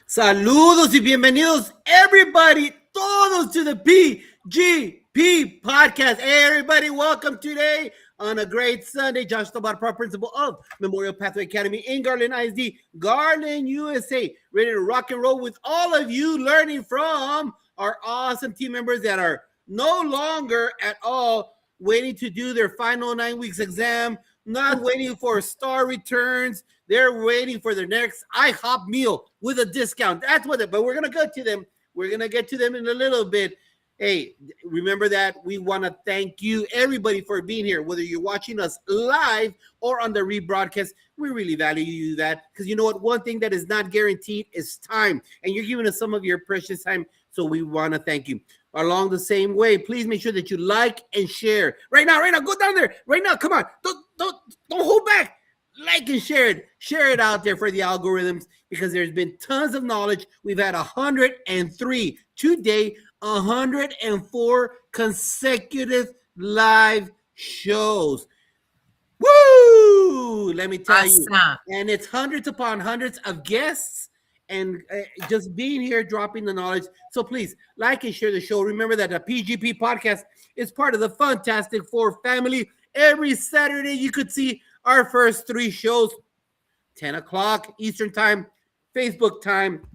Saludos y bienvenidos, everybody, todos to the PGP podcast. Hey, everybody, welcome today on a great Sunday. Josh Tobar, principal of Memorial Pathway Academy in Garland ISD, Garland, USA. Ready to rock and roll with all of you, learning from our awesome team members that are no longer at all waiting to do their final 9 weeks exam, not waiting for star returns. They're waiting for their next IHOP meal with a discount. That's what it, but we're going to get to them. We're going to get to them in a little bit. Hey, remember that we want to thank you, everybody, for being here, whether you're watching us live or on the rebroadcast. We really value you that because you know what? One thing that is not guaranteed is time, and you're giving us some of your precious time, so we want to thank you. Along the same way, please make sure that you like and share. Right now, go down there. Right now, come on. Don't hold back. Like and share it out there for the algorithms because there's been tons of knowledge. We've had 103 today, 104 consecutive live shows. Woo! Let me tell you, and it's hundreds upon hundreds of guests and just being here, dropping the knowledge. So please like and share the show. Remember that the PGP podcast is part of the Fantastic Four family. Every Saturday you could see our first 3 shows, 10 o'clock Eastern time, Facebook time,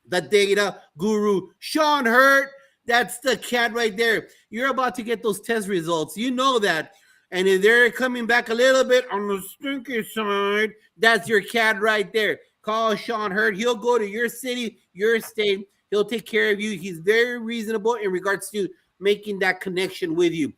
the data guru, Sean Hurt. That's the cat right there. You're about to get those test results. You know that. And if they're coming back a little bit on the stinky side, that's your cat right there. Call Sean Hurt. He'll go to your city, your state. He'll take care of you. He's very reasonable in regards to making that connection with you.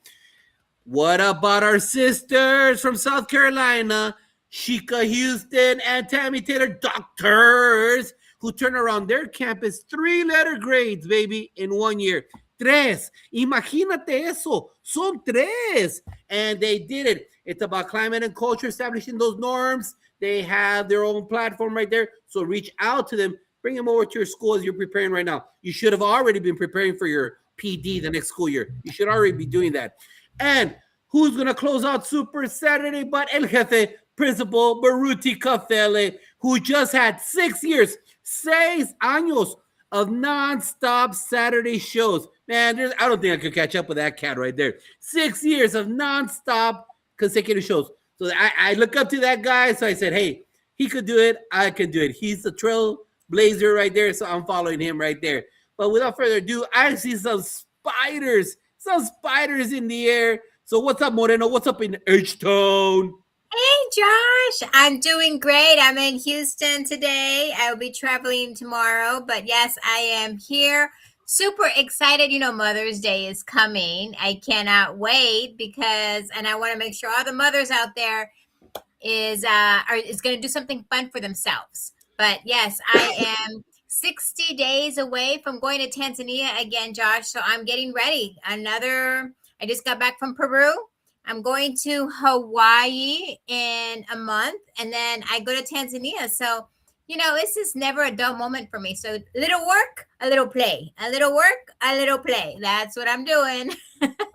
What about our sisters from South Carolina, Sheikah Houston and Tammy Taylor, doctors, who turn around their campus 3-letter grades, baby, in 1 year. 3. Imagínate eso. Son 3. And they did it. It's about climate and culture, establishing those norms. They have their own platform right there. So reach out to them. Bring them over to your school as you're preparing right now. You should have already been preparing for your PD the next school year. You should already be doing that. And who's going to close out Super Saturday but El Jefe, Principal Baruti Cafele, who just had 6 years, 6 años of non-stop Saturday shows. Man, I don't think I could catch up with that cat right there. 6 years of non-stop consecutive shows. So I look up to that guy, so I said, hey, he could do it, I can do it. He's the trailblazer right there, so I'm following him right there. But without further ado, I see some spiders in the air. So what's up, Moreno? What's up in H-Town? Hey, Josh. I'm doing great. I'm in Houston today. I'll be traveling tomorrow. But yes, I am here. Super excited. You know, Mother's Day is coming. I cannot wait because, and I want to make sure all the mothers out there is going to do something fun for themselves. But yes, I am 60 days away from going to Tanzania again, Josh. So I'm getting ready. I just got back from Peru. I'm going to Hawaii in a month, and then I go to Tanzania. So, you know, this is never a dull moment for me. So little work, a little play. A little work, a little play. That's what I'm doing.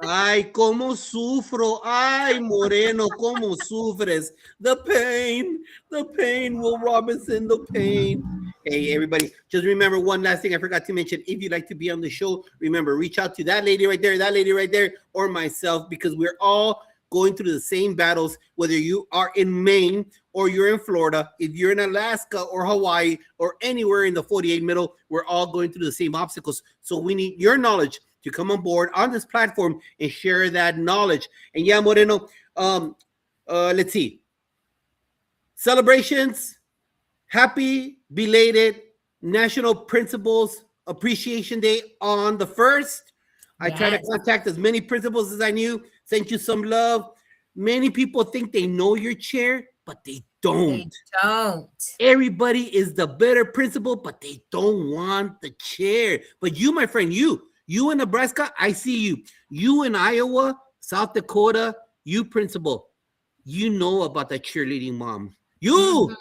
Ay, cómo sufro. Ay, Moreno, cómo sufres. The pain, Will Robinson, the pain. Hey, everybody, just remember one last thing I forgot to mention. If you'd like to be on the show, remember, reach out to that lady right there, or myself, because we're all going through the same battles, whether you are in Maine or you're in Florida, if you're in Alaska or Hawaii or anywhere in the 48 middle, we're all going through the same obstacles. So we need your knowledge to come on board on this platform and share that knowledge. And yeah, Moreno, let's see. Celebrations, happy belated National Principals Appreciation Day on the 1st. I try to contact as many principals as I knew. Sent you some love. Many people think they know your chair, but they don't. They don't. Everybody is the better principal, but they don't want the chair. But you, my friend, you in Nebraska, I see you. You in Iowa, South Dakota, you principal, you know about that cheerleading mom. You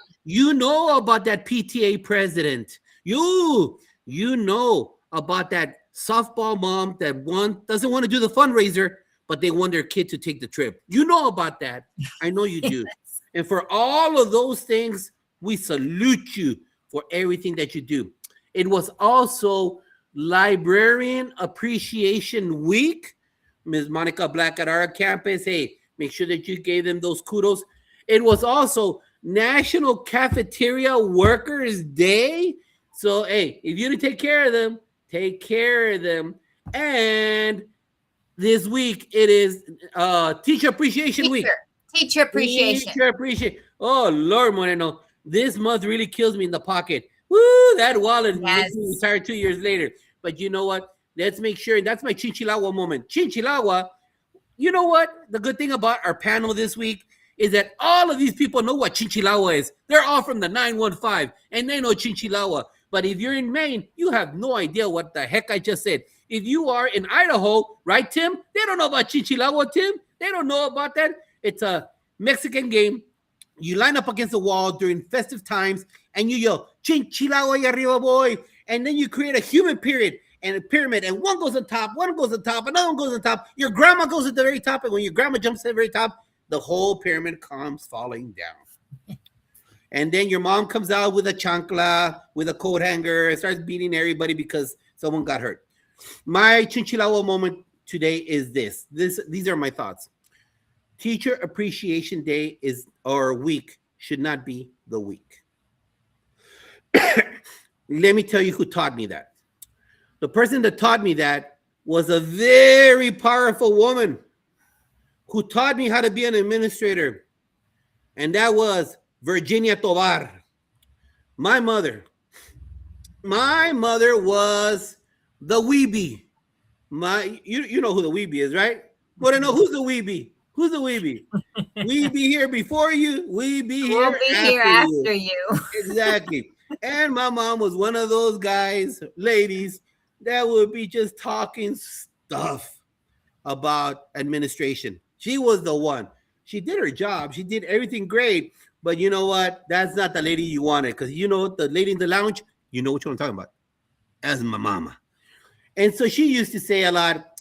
know about that PTA president. You know about that softball mom that doesn't want to do the fundraiser, but they want their kid to take the trip. You know about that. I know you do. Yes. And for all of those things, we salute you for everything that you do. It was also Librarian Appreciation Week. Ms. Monica Black at our campus, hey, make sure that you gave them those kudos. It was also National Cafeteria Workers Day. So, hey, if you didn't take care of them, take care of them. And this week it is Teacher Appreciation Week. Teacher appreciation. Teacher appreciation. Oh, Lord Moreno. This month really kills me in the pocket. Woo, that wallet makes me retire 2 years later. But you know what? Let's make sure, and that's my Chinchilagua moment. Chinchilagua, you know what? The good thing about our panel this week is that all of these people know what Chinchilagua is. They're all from the 915, and they know Chinchilagua. But if you're in Maine, you have no idea what the heck I just said. If you are in Idaho, right, Tim? They don't know about Chinchilagua, Tim. They don't know about that. It's a Mexican game. You line up against the wall during festive times, and you yell, Chinchilagua y arriba, boy. And then you create a human pyramid, and one goes on top, another one goes on top. Your grandma goes at the very top, and when your grandma jumps to the very top, the whole pyramid comes falling down. And then your mom comes out with a chancla, with a coat hanger, and starts beating everybody because someone got hurt. My Chinchilagua moment today is this. These are my thoughts. Teacher Appreciation Day or week should not be the week. Let me tell you who taught me that. The person that taught me that was a very powerful woman who taught me how to be an administrator. And that was Virginia Tovar. My mother was the weebie. You know who the weebie is, right? Want to know who's the weebie? Who's the weebie? We be here before you. We be here after you. Exactly. And my mom was one of those ladies that would be just talking stuff about administration. She was the one. She did her job. She did everything great. But you know what? That's not the lady you wanted. Because you know the lady in the lounge, you know what I'm talking about. That's my mama. And so she used to say a lot,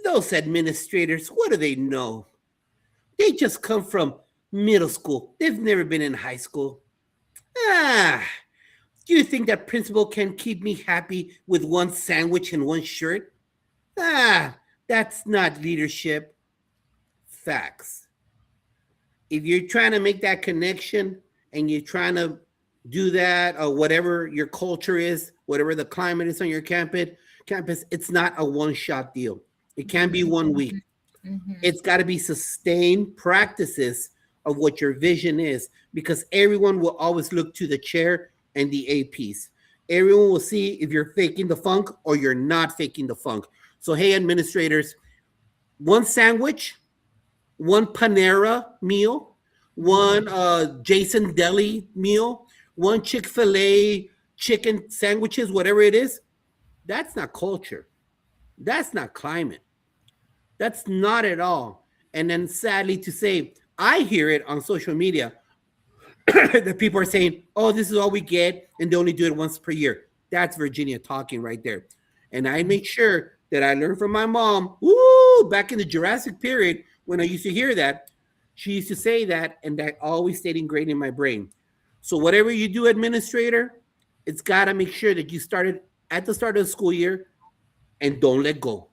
those administrators, what do they know? They just come from middle school. They've never been in high school. Do you think that principal can keep me happy with one sandwich and one shirt? That's not leadership. Facts. If you're trying to make that connection and you're trying to do that or whatever your culture is, whatever the climate is on your campus, it's not a one-shot deal. It can't be 1 week. Mm-hmm. It's got to be sustained practices of what your vision is, because everyone will always look to the chair and the APs. Everyone will see if you're faking the funk or you're not faking the funk. So, hey, administrators, one sandwich, one Panera meal, one Jason Deli meal, one Chick-fil-A chicken sandwiches, whatever it is, that's not culture. That's not climate. That's not at all. And then sadly to say, I hear it on social media that people are saying, oh, this is all we get, and they only do it once per year. That's Virginia talking right there. And I make sure that I learned from my mom, back in the Jurassic period, when I used to hear that, she used to say that, and that always stayed ingrained in my brain. So whatever you do, administrator, it's got to make sure that you started at the start of the school year and don't let go.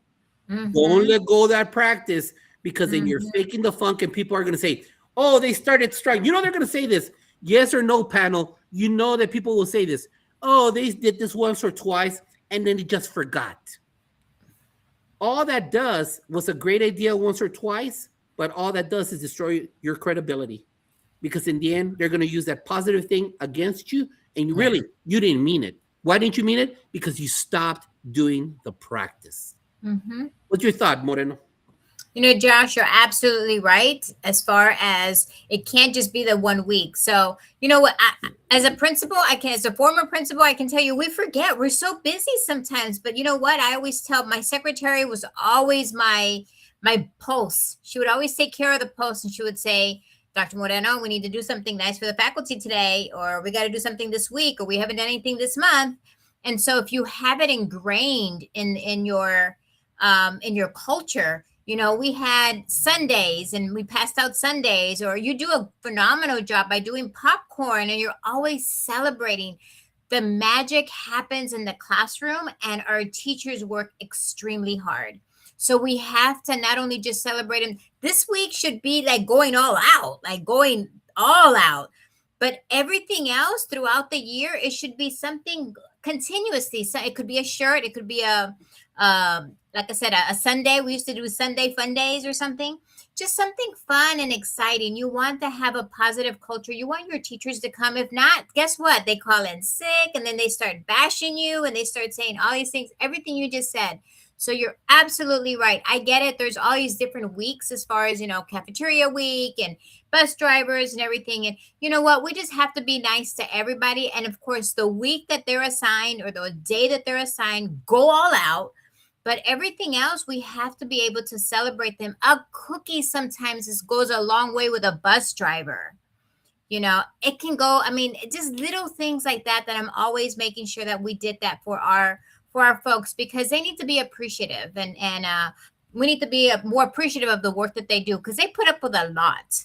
Mm-hmm. Don't let go of that practice, because then you're faking the funk and people are going to say, oh, they started striking. You know they're going to say this. Yes or no, panel. You know that people will say this. Oh, they did this once or twice, and then they just forgot. All that does was a great idea once or twice, but all that does is destroy your credibility. Because in the end, they're going to use that positive thing against you, and really, you didn't mean it. Why didn't you mean it? Because you stopped doing the practice. Mm-hmm. What's your thought, Moreno? You know, Josh, you're absolutely right as far as it can't just be the 1 week. So, you know what, as a principal, as a former principal, I can tell you, we forget. We're so busy sometimes. But you know what? I always tell my secretary was always my pulse. She would always take care of the pulse, and she would say, Dr. Moreno, we need to do something nice for the faculty today, or we got to do something this week, or we haven't done anything this month. And so if you have it ingrained in your culture, you know, we had Sundays and we passed out Sundays, or you do a phenomenal job by doing popcorn and you're always celebrating. the magic happens in the classroom, and our teachers work extremely hard. So we have to not only just celebrate them. This week should be like going all out, like going all out. But everything else throughout the year, it should be something continuously. So it could be a shirt, it could be a like I said, a Sunday. We used to do Sunday fun days or something. Just something fun and exciting. You want to have a positive culture. You want your teachers to come. If not, guess what? They call in sick, and then they start bashing you, and they start saying all these things, everything you just said. So you're absolutely right. I get it. There's all these different weeks as far as, cafeteria week and bus drivers and everything. And you know what? We just have to be nice to everybody. And of course, the week that they're assigned or the day that they're assigned, go all out. But everything else, we have to be able to celebrate them. A cookie sometimes goes a long way with a bus driver. It can go, just little things like that I'm always making sure that we did that for our folks, because they need to be appreciative, and we need to be more appreciative of the work that they do, because they put up with a lot.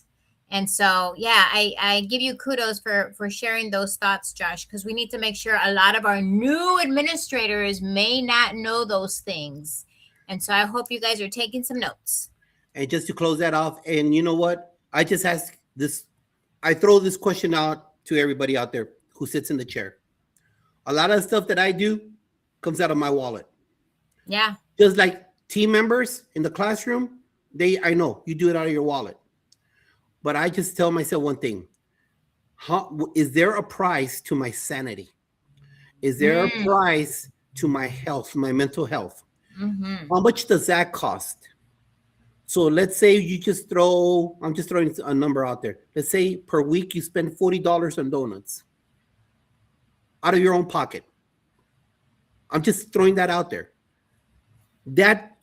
And so, yeah, I give you kudos for sharing those thoughts, Josh, because we need to make sure a lot of our new administrators may not know those things. And so I hope you guys are taking some notes. And just to close that off, and you know what? I just ask this, I throw this question out to everybody out there who sits in the chair. A lot of the stuff that I do comes out of my wallet. Yeah. Just like team members in the classroom, I know you do it out of your wallet. But I just tell myself one thing. Is there a price to my sanity? Is there a price to my health, my mental health? Mm-hmm. How much does that cost? So let's say I'm just throwing a number out there. Let's say per week you spend $40 on donuts out of your own pocket. I'm just throwing that out there. That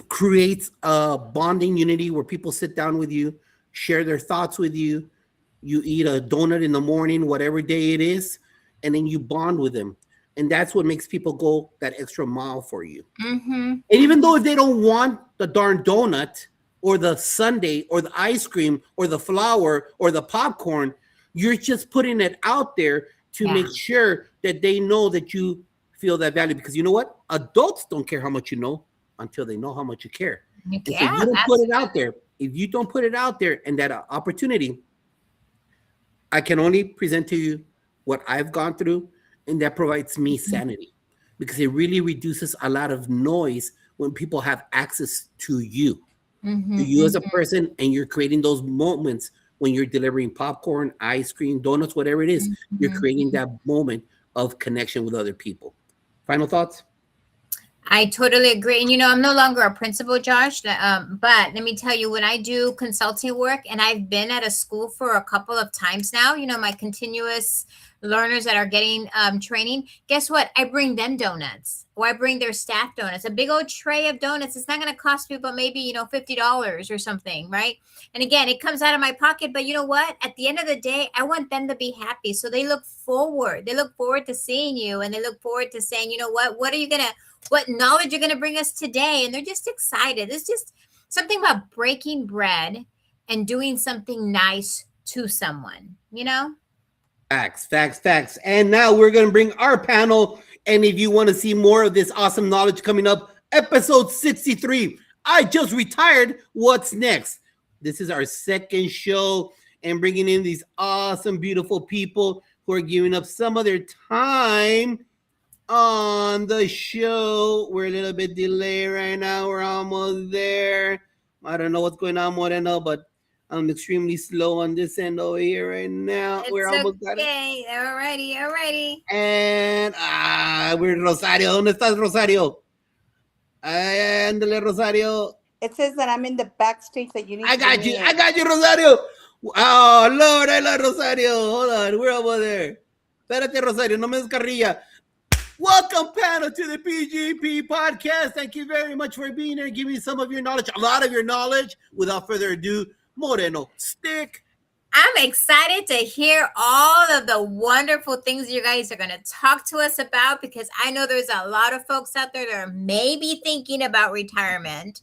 creates a bonding unity where people sit down with you, share their thoughts with you. You eat a donut in the morning, whatever day it is, and then you bond with them. And that's what makes people go that extra mile for you. Mm-hmm. And even though if they don't want the darn donut or the sundae or the ice cream or the flour or the popcorn, you're just putting it out there to make sure that they know that you feel that value. Because you know what? Adults don't care how much you know until they know how much you care. Yeah, so you don't put it out there. If you don't put it out there and that opportunity, I can only present to you what I've gone through, and that provides me sanity, because it really reduces a lot of noise when people have access to you, as a person, and you're creating those moments when you're delivering popcorn, ice cream, donuts, whatever it is. You're creating that moment of connection with other people. Final thoughts? I totally agree. And, I'm no longer a principal, Josh, but let me tell you, when I do consulting work, and I've been at a school for a couple of times now, my continuous learners that are getting training, guess what? I bring them donuts, or I bring their staff donuts, a big old tray of donuts. It's not going to cost me but maybe, $50 or something, right? And again, it comes out of my pocket, but you know what? At the end of the day, I want them to be happy. So they look forward to seeing you, and they look forward to saying, you know what knowledge you're going to bring us today. And they're just excited. It's just something about breaking bread and doing something nice to someone, Facts. And now we're going to bring our panel. And if you want to see more of this awesome knowledge coming up, episode 63, I just retired. What's next? This is our second show, and bringing in these awesome, beautiful people who are giving up some of their time on the show. We're a little bit delayed right now. We're almost there. I don't know what's going on, Moreno, but I'm extremely slow on this end over here right now. We're almost got it. Alrighty. And we're Rosario. ¿Dónde estás, Rosario? Ándale, Rosario. It says that I'm in the backstage that you need I got you, Rosario. Oh, Lord, I love Rosario. Hold on, we're over there. Espérate, Rosario, no me descarrilla. Welcome, panel, to the PGP podcast. Thank you very much for being here and giving me some of your knowledge, a lot of your knowledge. Without further ado, Moreno Stick. I'm excited to hear all of the wonderful things you guys are going to talk to us about, because I know there's a lot of folks out there that are maybe thinking about retirement,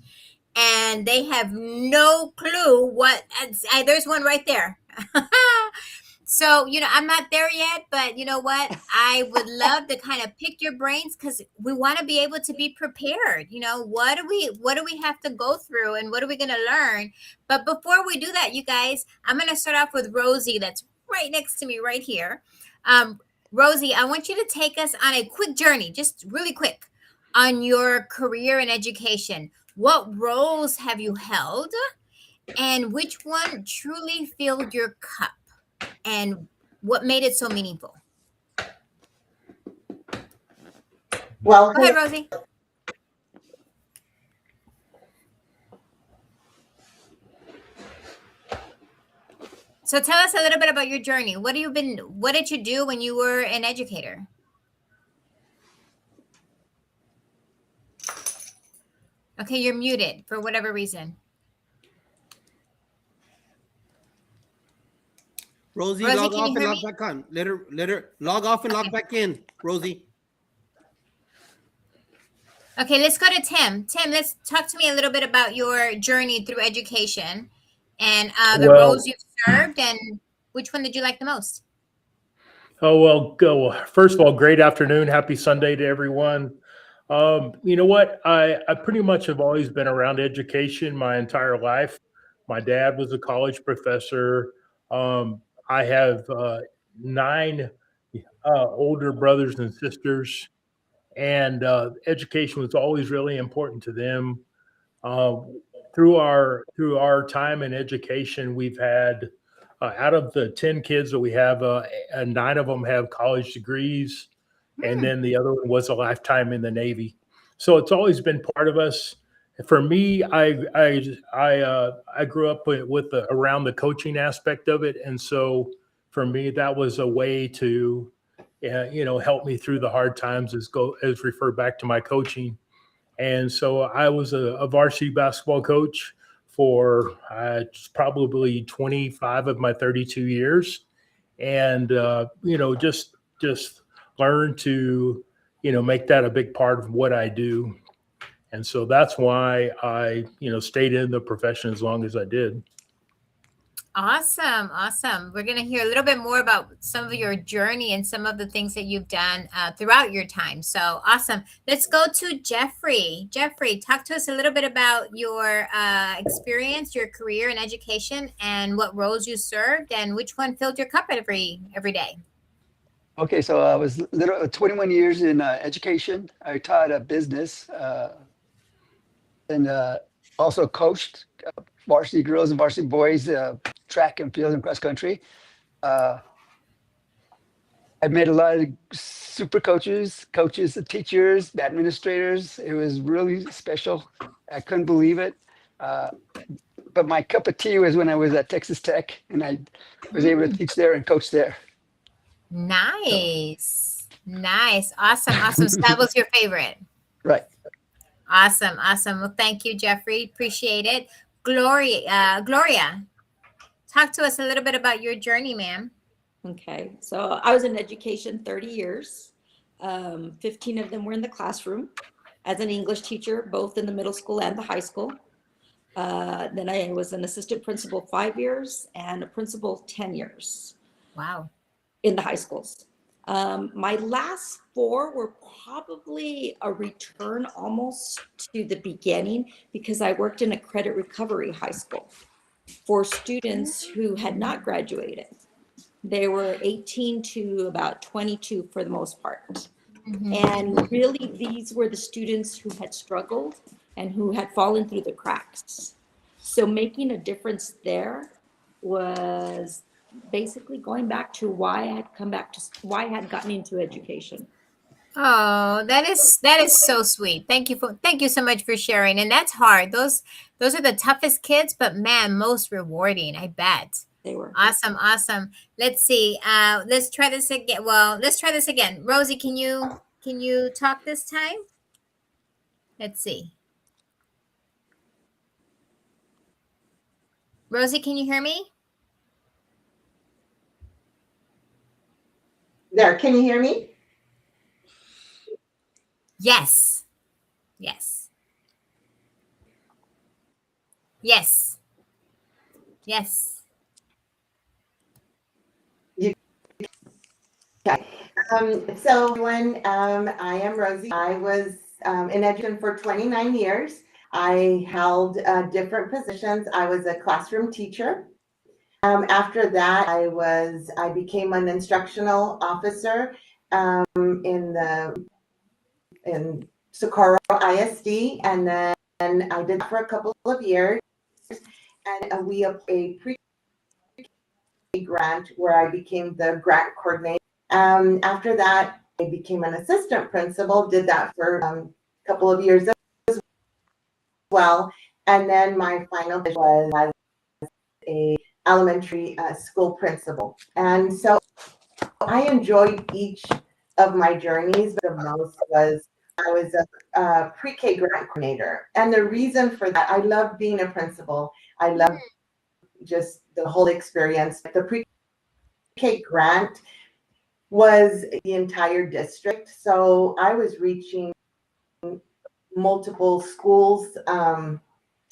and they have no clue what. There's one right there. So, I'm not there yet, but you know what? I would love to kind of pick your brains because we want to be able to be prepared. What do we have to go through and what are we going to learn? But before we do that, you guys, I'm going to start off with Rosie that's right next to me right here. Rosie, I want you to take us on a quick journey, just really quick, on your career in education. What roles have you held and which one truly filled your cup? And what made it so meaningful? Well, Go ahead, Rosie. So tell us a little bit about your journey. What did you do when you were an educator? Okay, you're muted for whatever reason. Rosie, Rosie, log can you off and hear log me? back on. Let her log off and log back in, Rosie. Okay, let's go to Tim. Tim, let's talk to me a little bit about your journey through education and the roles you've served and which one did you like the most? Oh, well, go. First of all, great afternoon. Happy Sunday to everyone. You know what? I pretty much have always been around education my entire life. My dad was a college professor. I have 9 older brothers and sisters, and education was always really important to them. Uh, through our time in education, we've had out of the 10 kids that we have, 9 of them have college degrees, and then the other one was a lifetime in the Navy. So it's always been part of us. For me, I grew up around the coaching aspect of it, and so for me, that was a way to help me through the hard times as refer back to my coaching. And so I was a varsity basketball coach for probably 25 of my 32 years. And, just learn to, make that a big part of what I do. And so that's why I, stayed in the profession as long as I did. Awesome. Awesome. We're going to hear a little bit more about some of your journey and some of the things that you've done throughout your time. So awesome. Let's go to Jeffrey. Jeffrey, talk to us a little bit about your experience, your career in education, and what roles you served and which one filled your cup every day. Okay, so I was 21 years in education. I taught a business and also coached varsity girls and varsity boys, track and field and cross country. I met a lot of super coaches, teachers, administrators. It was really special. I couldn't believe it. But my cup of tea was when I was at Texas Tech and I was able to teach there and coach there. Nice. Nice. Awesome. Awesome. So that was your favorite. Right. Awesome. Awesome. Well, thank you, Jeffrey. Appreciate it. Gloria, talk to us a little bit about your journey, ma'am. Okay, so I was in education 30 years. 15 of them were in the classroom as an English teacher, both in the middle school and the high school. Then I was an assistant principal 5 years and a principal 10 years. Wow. In the high schools. My last 4 were probably a return almost to the beginning because I worked in a credit recovery high school for students who had not graduated. They were 18 to about 22 for the most part. Mm-hmm. And really, these were the students who had struggled and who had fallen through the cracks. So making a difference there was basically going back to why I had gotten into education. Oh, that is so sweet. Thank you so much for sharing. And that's hard. Those are the toughest kids, but man, most rewarding, I bet. They were. Awesome. Let's see. Let's try this again. Well, let's try this again. Rosie, can you talk this time? Let's see. Rosie, can you hear me? There, can you hear me? Yes. You So everyone, I am Rosie. I was in education for 29 years. I held different positions. I was a classroom teacher. After that, I became an instructional officer in Socorro ISD, and then I did that for a couple of years. And we have a pre grant where I became the grant coordinator. After that, I became an assistant principal, did that for a couple of years as well. And then my final was as a elementary school principal. And so I enjoyed each of my journeys, but the most was I was a pre-K grant coordinator. And the reason for that, I love being a principal. I love just the whole experience. The pre-K grant was the entire district. So I was reaching multiple schools,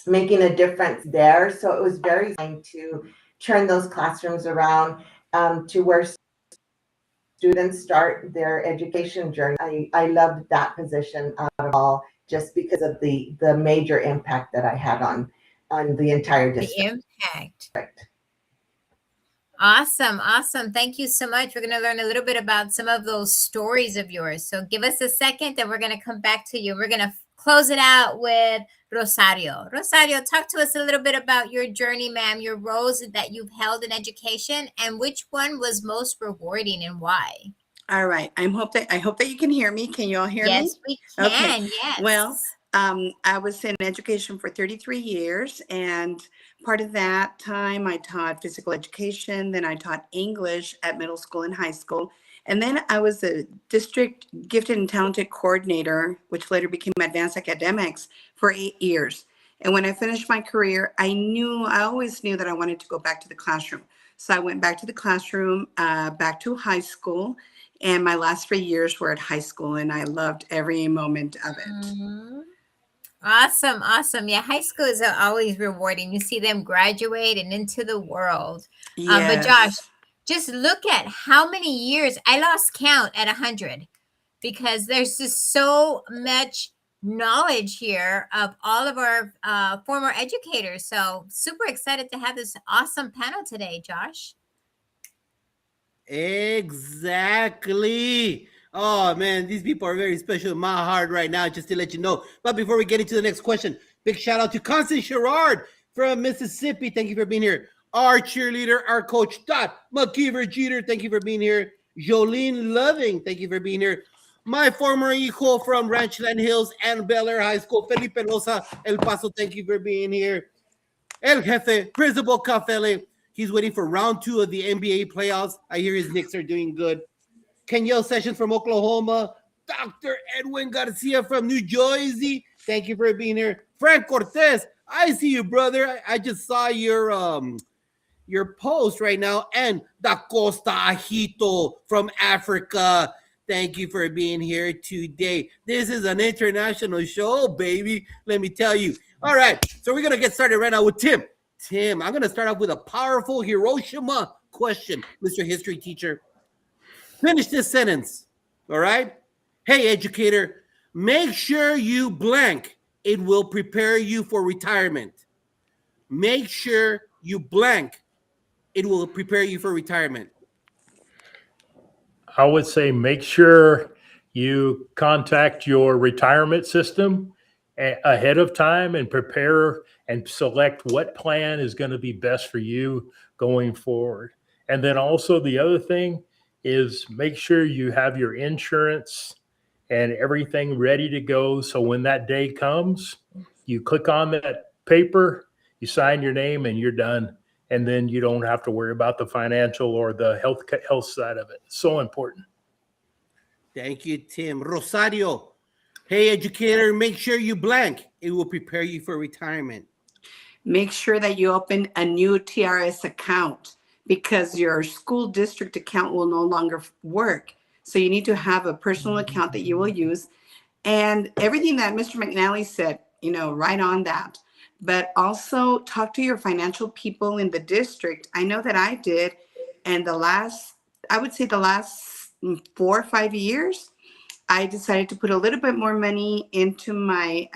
making a difference there. So it was very fun to turn those classrooms around to where students start their education journey. I loved that position out of all, just because of the major impact that I had on the entire district. The impact. Awesome. Awesome. Thank you so much. We're going to learn a little bit about some of those stories of yours. So give us a second and we're going to come back to you. We're going to close it out with Rosario. Rosario, talk to us a little bit about your journey, ma'am, your roles that you've held in education, and which one was most rewarding and why? All right. I hope that you can hear me. Can you all hear me? Yes, we can. Okay. Yes. Well, I was in education for 33 years, and part of that time I taught physical education, then I taught English at middle school and high school, and then I was a district gifted and talented coordinator, which later became advanced academics, for 8 years. And when I finished my career, I always knew that I wanted to go back to the classroom. So I went back to the classroom, back to high school, and my last 3 years were at high school, and I loved every moment of it. Mm-hmm. Awesome. Awesome. Yeah. High school is always rewarding. You see them graduate and into the world. Yes. But Josh, just look at how many years. I lost count at 100 because there's just so much knowledge here of all of our former educators. So super excited to have this awesome panel today, Josh. Exactly. Oh man, these people are very special in my heart right now, just to let you know. But before we get into the next question, big shout out to Constance Sherrard from Mississippi. Thank you for being here. Our cheerleader, our coach, Dot McKeever Jeter. Thank you for being here. Jolene Loving, thank you for being here. My former hijo from Ranchland Hills and Bel Air High School, Felipe Loza, El Paso. Thank you for being here. El Jefe, Principal Cafele. He's waiting for round 2 of the NBA playoffs. I hear his Knicks are doing good. Kenyel Sessions from Oklahoma. Dr. Edwin Garcia from New Jersey. Thank you for being here. Frank Cortez, I see you, brother. I just saw your post right now. And Da Costa Ajito from Africa. Thank you for being here today. This is an international show, baby. Let me tell you. All right, so we're going to get started right now with Tim. Tim, I'm going to start off with a powerful Hiroshima question, Mr. History teacher. Finish this sentence, all right? Hey, educator, make sure you blank. It will prepare you for retirement. Make sure you blank. It will prepare you for retirement. I would say make sure you contact your retirement system ahead of time and prepare and select what plan is going to be best for you going forward. And then also the other thing is make sure you have your insurance and everything ready to go. So when that day comes, you click on that paper, you sign your name, and you're done. And then you don't have to worry about the financial or the health side of it. So important. Thank you, Tim. Rosario, hey, educator, make sure you blank. It will prepare you for retirement. Make sure that you open a new TRS account, because your school district account will no longer work. So you need to have a personal account that you will use. And everything that Mr. McNally said, right on that. But also talk to your financial people in the district. I know that I did. And the last 4 or 5 years, I decided to put a little bit more money into my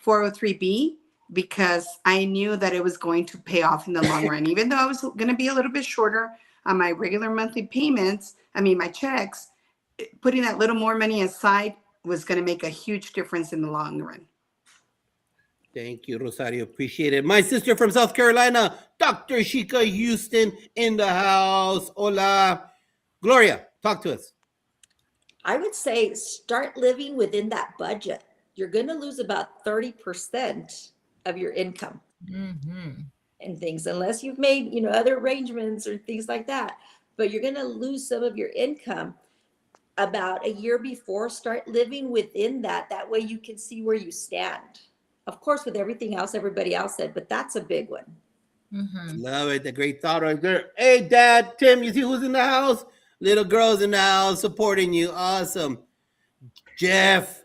403B because I knew that it was going to pay off in the long run. Even though I was going to be a little bit shorter on my regular monthly payments, my checks, putting that little more money aside was going to make a huge difference in the long run. Thank you, Rosario. Appreciate it. My sister from South Carolina, Dr. Shika Houston in the house. Hola. Gloria, talk to us. I would say start living within that budget. You're going to lose about 30% of your income and things, unless you've made, other arrangements or things like that. But you're going to lose some of your income about a year before. Start living within that. That way you can see where you stand. Of course, with everything else everybody else said, but that's a big one. Love it. The great thought right there. Hey, Dad, Tim, you see who's in the house? Little girls in the house supporting you. Awesome. Jeff,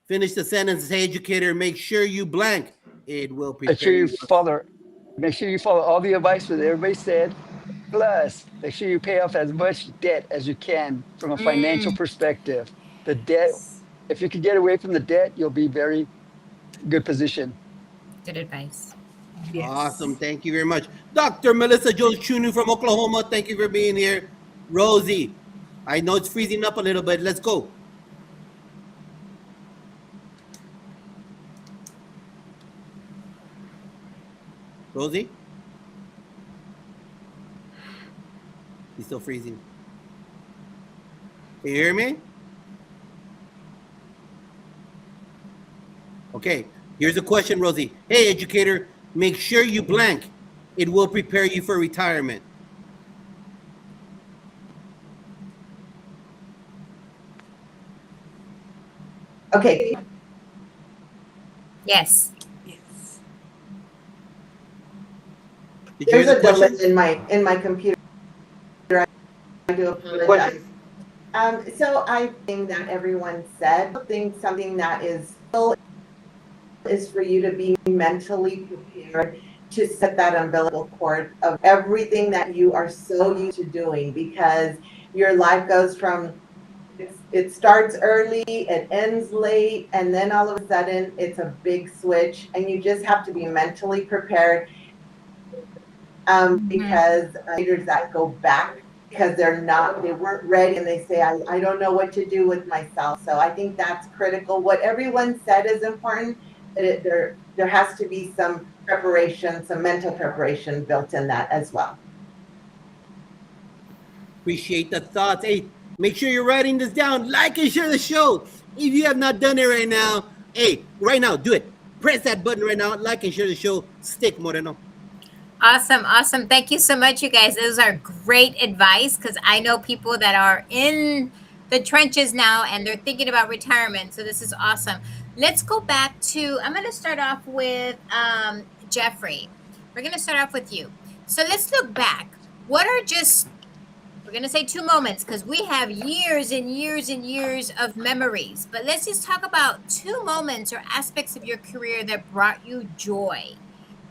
finish the sentence. Hey, educator, make sure you blank. It will prepare Make sure you follow all the advice that everybody said. Plus, make sure you pay off as much debt as you can from a financial perspective. The debt, if you can get away from the debt, you'll be very good position. Good advice. Yes. Awesome. Thank you very much. Dr. Melissa Jones Chunu from Oklahoma. Thank you for being here. Rosie, I know it's freezing up a little bit. Let's go. Rosie? He's still freezing. Can you hear me? Okay, here's a question, Rosie. Hey, educator, make sure you blank. It will prepare you for retirement. Okay. Yes. Did you hear There's the a delay question? in my computer. I do apologize. So I think that everyone said something that is for you to be mentally prepared to set that umbilical cord of everything that you are so used to doing, because your life goes from it starts early, it ends late, and then all of a sudden it's a big switch, and you just have to be mentally prepared. Because leaders that go back because they weren't ready, and they say, I don't know what to do with myself. So I think that's critical. What everyone said is important. There has to be some preparation, some mental preparation built in that as well. Appreciate the thoughts. Hey, make sure you're writing this down. Like and share the show. If you have not done it right now, hey, right now, do it. Press that button right now. Like and share the show. Stick, Moreno. Awesome. Thank you so much, you guys. Those are great advice, because I know people that are in the trenches now and they're thinking about retirement. So this is awesome. Let's go back to, I'm going to start off with Jeffrey. We're going to start off with you. So let's look back. What are we're going to say 2 moments, because we have years and years and years of memories. But let's just talk about 2 moments or aspects of your career that brought you joy.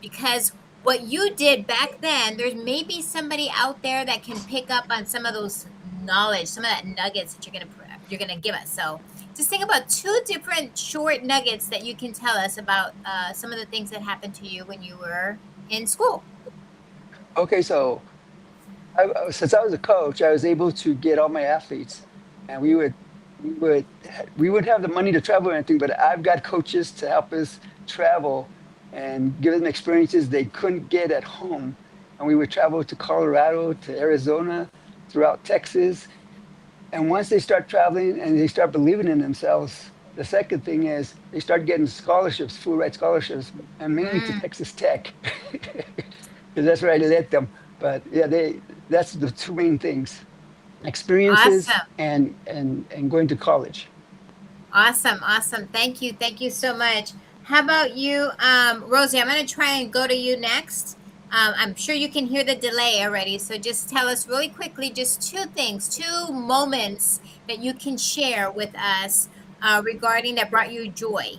Because what you did back then, there's maybe somebody out there that can pick up on some of those knowledge, some of that nuggets that you're gonna give us. So just think about 2 different short nuggets that you can tell us about some of the things that happened to you when you were in school. Okay, so since I was a coach, I was able to get all my athletes, and we wouldn't have the money to travel or anything, but I've got coaches to help us travel and give them experiences they couldn't get at home. And we would travel to Colorado, to Arizona, throughout Texas. And once they start traveling and they start believing in themselves, the second thing is they start getting scholarships, full ride scholarships, and mainly to Texas Tech, because that's where I let them. But yeah, that's the 2 main things: experiences Awesome. and going to college. Awesome. Thank you so much. How about you, Rosie? I'm going to try and go to you next. I'm sure you can hear the delay already. So just tell us really quickly, just 2 things, 2 moments that you can share with us regarding that brought you joy.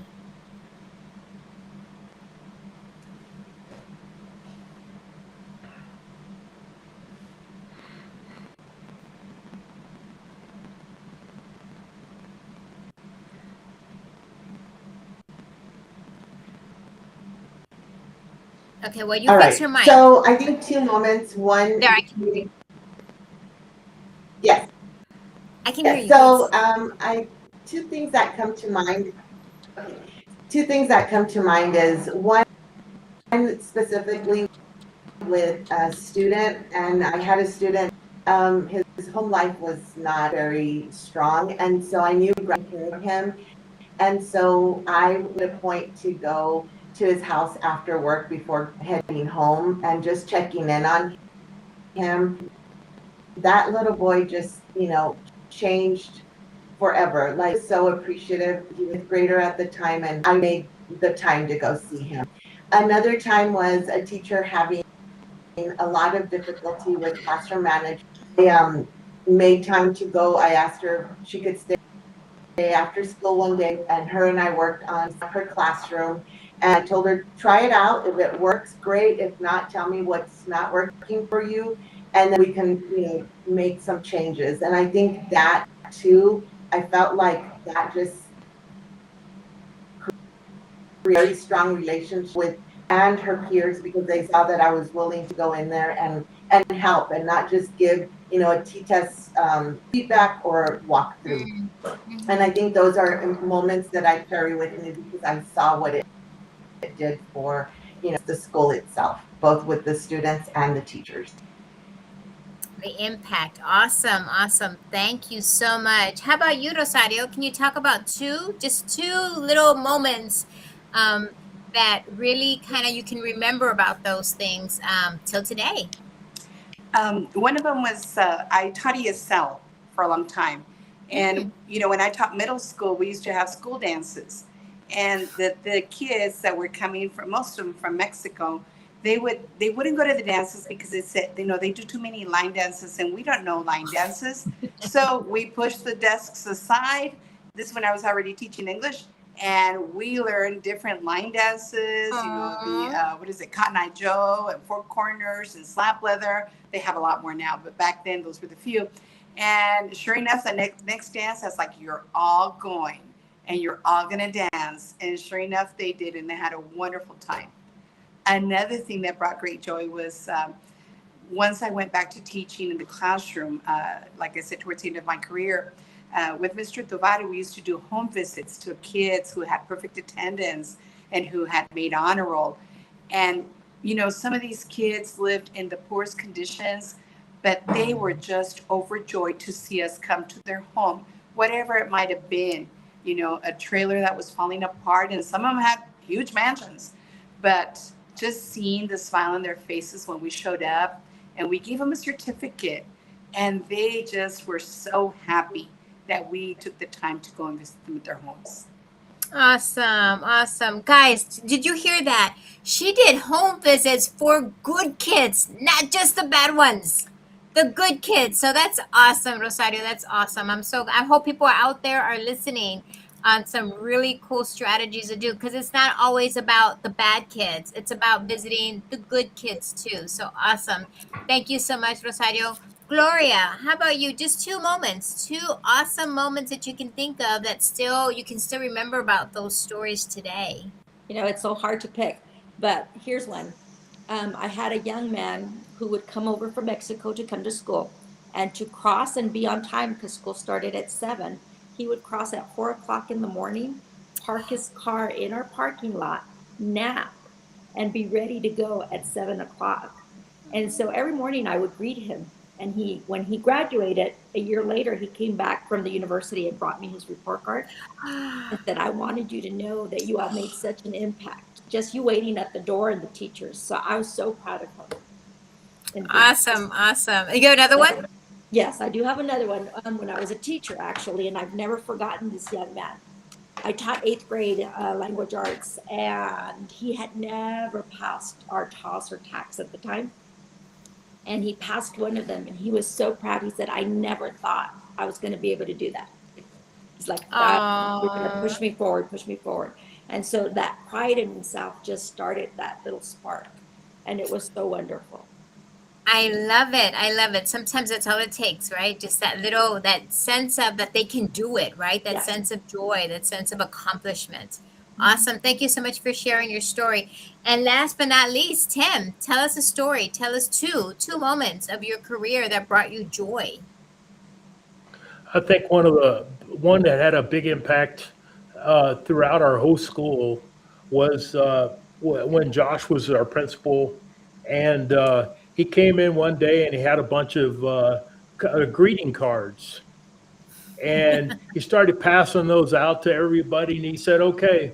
Okay, well, you All fix right. your mic. So I think two moments. One, There, I can hear you. yes. I can hear you. So Yes. two things that come to mind. Okay. Two things that come to mind is one specifically with a student, and I had a student. His home life was not very strong, and so I knew him. And so I would appoint to go to his house after work before heading home and just checking in on him. That little boy just, changed forever. Like, so appreciative. He was greater at the time, and I made the time to go see him. Another time was a teacher having a lot of difficulty with classroom management. I made time to go. I asked her if she could stay after school one day, and her and I worked on her classroom. And I told her, try it out. If it works, great. If not, tell me what's not working for you, and then we can, make some changes. And I think that too, I felt like that just very strong relationship with and her peers, because they saw that I was willing to go in there and help, and not just give a T-test feedback or walkthrough. And I think those are moments that I carry with me, because I saw what it did for the school itself, both with the students and the teachers. The impact. Awesome. Awesome. Thank you so much. How about you, Rosario? Can you talk about just two little moments that really kind of you can remember about those things till today? One of them was I taught ESL for a long time. And, when I taught middle school, we used to have school dances. And the kids that were coming from, most of them from Mexico, they wouldn't go to the dances because they said, they do too many line dances and we don't know line dances. So we pushed the desks aside. This is when I was already teaching English. And we learned different line dances, Cotton Eye Joe and Four Corners and Slap Leather. They have a lot more now, but back then those were the few. And sure enough, the next dance, I was like, you're all going and you're all going to dance. And sure enough, they did, and they had a wonderful time. Another thing that brought great joy was once I went back to teaching in the classroom, like I said, towards the end of my career, with Mr. Tovar, we used to do home visits to kids who had perfect attendance and who had made honor roll. And, some of these kids lived in the poorest conditions, but they were just overjoyed to see us come to their home, whatever it might have been, a trailer that was falling apart, and some of them had huge mansions. But just seeing the smile on their faces when we showed up, and we gave them a certificate, and they just were so happy that we took the time to go and visit them at their homes. Awesome. Awesome. Guys, did you hear that? She did home visits for good kids, not just the bad ones. The good kids. So that's awesome, Rosario. That's awesome. I hope people out there are listening on some really cool strategies to do, because it's not always about the bad kids. It's about visiting the good kids too. So awesome. Thank you so much, Rosario. Gloria, how about you? Just two awesome moments that you can think of that you can still remember about those stories today. It's so hard to pick, but here's one. I had a young man who would come over from Mexico to come to school, and to cross and be on time because school started at 7. He would cross at 4:00 in the morning, park his car in our parking lot, nap, and be ready to go at 7:00. And so every morning I would greet him. And when he graduated, a year later, he came back from the university and brought me his report card and said, I wanted you to know that you have made such an impact. Just you waiting at the door and the teachers. So I was so proud of him. Awesome. Awesome. You got another one? Yes, I do have another one. When I was a teacher, actually, and I've never forgotten this young man. I taught 8th grade language arts, and he had never passed our TOS or TAKS at the time. And he passed one of them, and he was so proud. He said, I never thought I was going to be able to do that. He's like, you're going to push me forward. And so that pride in himself just started that little spark. And it was so wonderful. I love it. Sometimes that's all it takes, right? Just that sense of that they can do it, right? That sense of joy, that sense of accomplishment. Awesome. Thank you so much for sharing your story. And last but not least, Tim, tell us a story. Tell us two moments of your career that brought you joy. I think one that had a big impact throughout our whole school was when Josh was our principal, and he came in one day and he had a bunch of greeting cards, and he started passing those out to everybody, and he said, "Okay,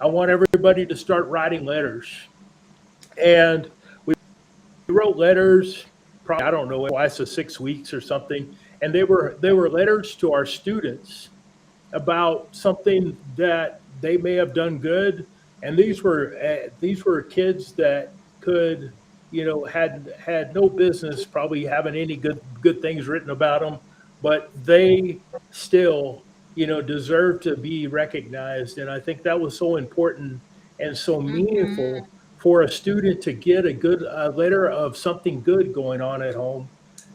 I want everybody to start writing letters," and we wrote letters, probably, I don't know, twice or 6 weeks or something, and they were letters to our students about something that they may have done good, and these were kids that could, had no business probably having any good things written about them, but they still, deserve to be recognized. And I think that was so important and so meaningful for a student to get a letter of something good going on at home,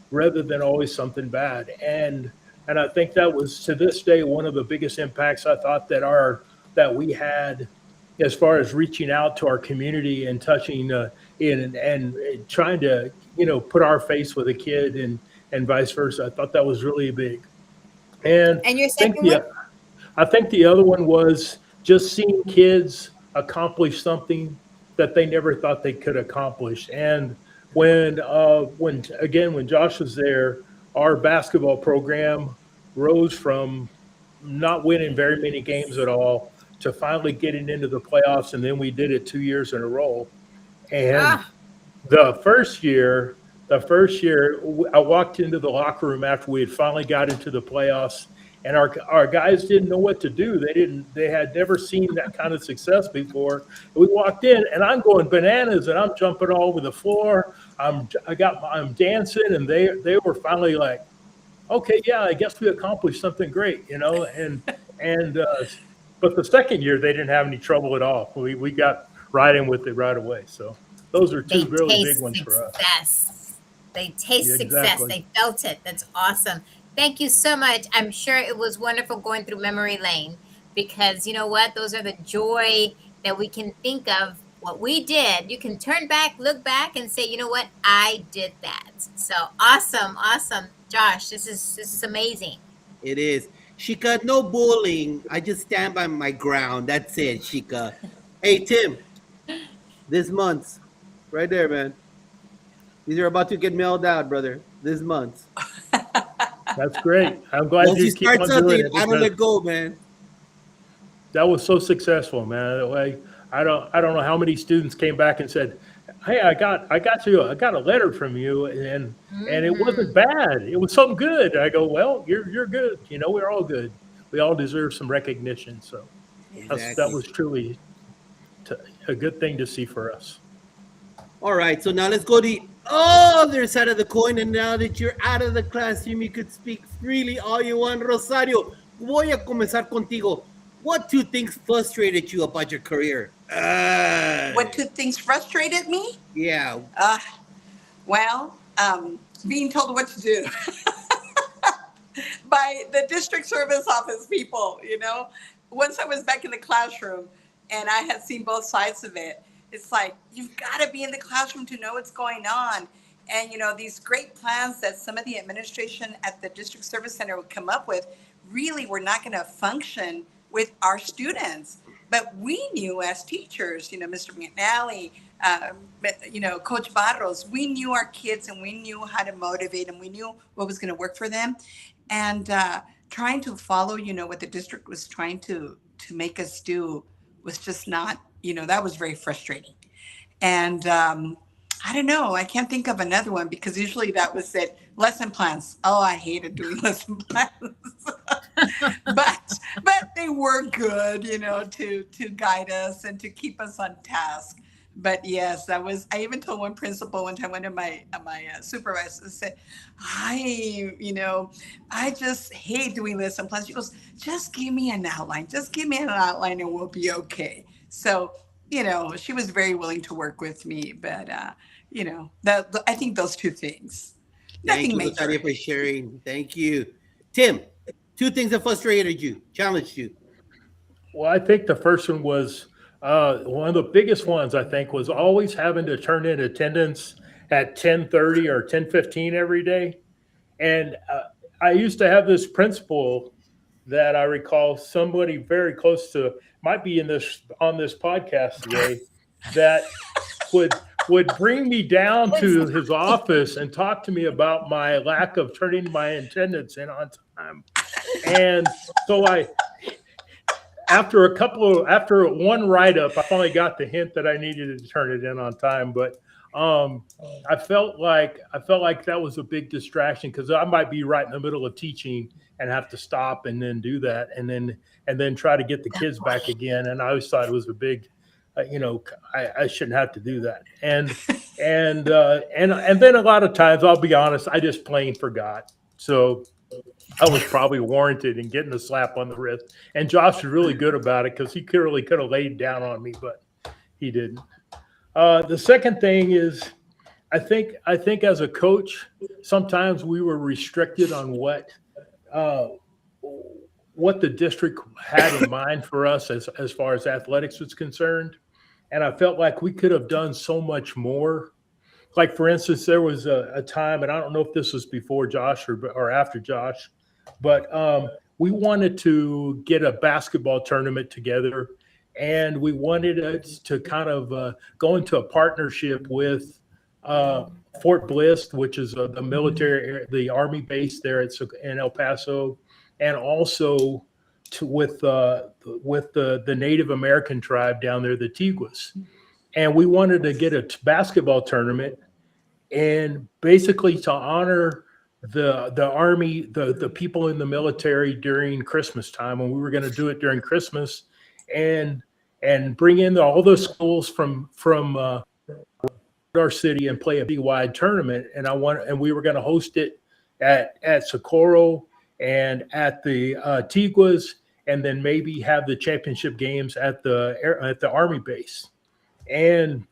rather than always something bad. And I think that was, to this day, one of the biggest impacts I thought that we had as far as reaching out to our community and touching and trying to put our face with a kid and vice versa. I thought that was really big. And your second one? I think the other one was just seeing kids accomplish something that they never thought they could accomplish. And when Josh was there, our basketball program rose from not winning very many games at all to finally getting into the playoffs, and then we did it 2 years in a row. And the first year, I walked into the locker room after we had finally got into the playoffs, and our guys didn't know what to do. They had never seen that kind of success before. We walked in, and I'm going bananas, and I'm jumping all over the floor. I'm dancing, and they were finally like, okay, yeah, I guess we accomplished something great, but the second year they didn't have any trouble at all. We got right in with it right away. So those are two really big ones for us. They taste success. They felt it. That's awesome. Thank you so much. I'm sure it was wonderful going through memory lane, because you know what? Those are the joy that we can think of what we did. You can turn back, look back, and say, you know what? I did that. So awesome. Josh, this is amazing. It is. Shika, no bullying. I just stand by my ground. That's it, Shika. Hey, Tim, this month, right there, man. These are about to get mailed out, brother. This month. That's great. I'm glad Once you you keep start on something, doing it. I don't let go, man. That was so successful, man. I don't know how many students came back and said, "Hey, I got a letter from you, and it wasn't bad. It was something good." I go, "Well, you're good. We're all good. We all deserve some recognition." So that was truly a good thing to see for us. All right, so now let's go to the other side of the coin. And now that you're out of the classroom, you could speak freely all you want. Rosario, voy a comenzar contigo. What two things frustrated you about your career? What two things frustrated me? Yeah. Being told what to do by the district service office people, Once I was back in the classroom and I had seen both sides of it, it's like, you've got to be in the classroom to know what's going on. And, these great plans that some of the administration at the district service center would come up with really were not going to function with our students. But we knew as teachers, Mr. McNally, Coach Barros, we knew our kids and we knew how to motivate them. We knew what was going to work for them. And trying to follow, what the district was trying to make us do was just not, that was very frustrating. And I don't know, I can't think of another one, because usually that was it. Lesson plans. Oh, I hated doing lesson plans. but they were good, to guide us and to keep us on task. But yes, I even told one principal one time, one of my supervisors said, I just hate doing lesson plans. She goes, just give me an outline. Just give me an outline and we'll be okay. So, she was very willing to work with me. But, I think those two things. Thank you, Rosario, for sharing. Thank you. Tim, two things that frustrated you, challenged you. Well, I think the first one was one of the biggest ones. I think was always having to turn in attendance at 10:30 or 10:15 every day. And I used to have this principal that I recall somebody very close to might be in this on this podcast today that would bring me down to his office and talk to me about my lack of turning my attendance in on time. And so after one write-up, I finally got the hint that I needed to turn it in on time. But I felt like that was a big distraction because I might be right in the middle of teaching and have to stop and then do that and then try to get the kids back again. And I always thought it was a big, I shouldn't have to do that. And then a lot of times, I'll be honest, I just plain forgot. So I was probably warranted in getting a slap on the wrist. And Josh was really good about it because he clearly could have laid down on me, but he didn't. The second thing is, I think as a coach, sometimes we were restricted on what the district had in mind for us as far as athletics was concerned. And I felt like we could have done so much more. Like, for instance, there was a time, and I don't know if this was before Josh or after Josh, but we wanted to get a basketball tournament together. And we wanted to kind of go into a partnership with Fort Bliss, which is the military, the Army base there in El Paso, and also with the Native American tribe down there, the Tiguas. And we wanted to get a basketball tournament, and basically to honor the Army, the people in the military during Christmas time, and we were going to do it during Christmas, and bring in all the schools from our city and play a big wide tournament. And we were going to host it at Socorro and at the Tiguas, and then maybe have the championship games at the Army base. And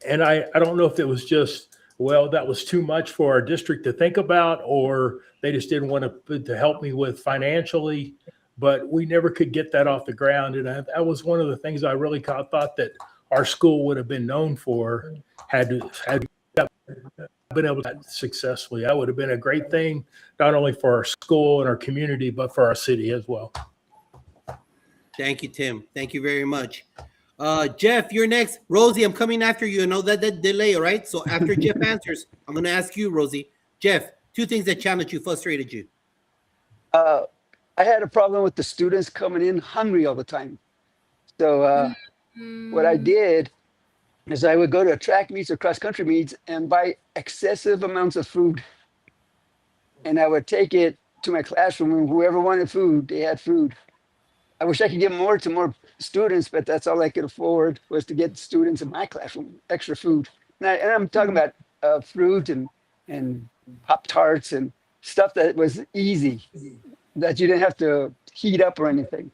I don't know if it was just, well, that was too much for our district to think about, or they just didn't want to help me with financially. But we never could get that off the ground. And that was one of the things I really thought that our school would have been known for had been able to do that successfully. That would have been a great thing, not only for our school and our community, but for our city as well. Thank you, Tim. Thank you very much. Jeff, you're next. Rosie, I'm coming after you. I know that delay, all right? So after Jeff answers, I'm going to ask you, Rosie. Jeff, 2 things that challenged you, frustrated you. I had a problem with the students coming in hungry all the time. So what I did is I would go to track meets or cross country meets and buy excessive amounts of food. And I would take it to my classroom, and whoever wanted food, they had food. I wish I could give more to more students, but that's all I could afford, was to get students in my classroom extra food. And I'm talking about fruit and Pop-Tarts and stuff that was easy, that you didn't have to heat up or anything.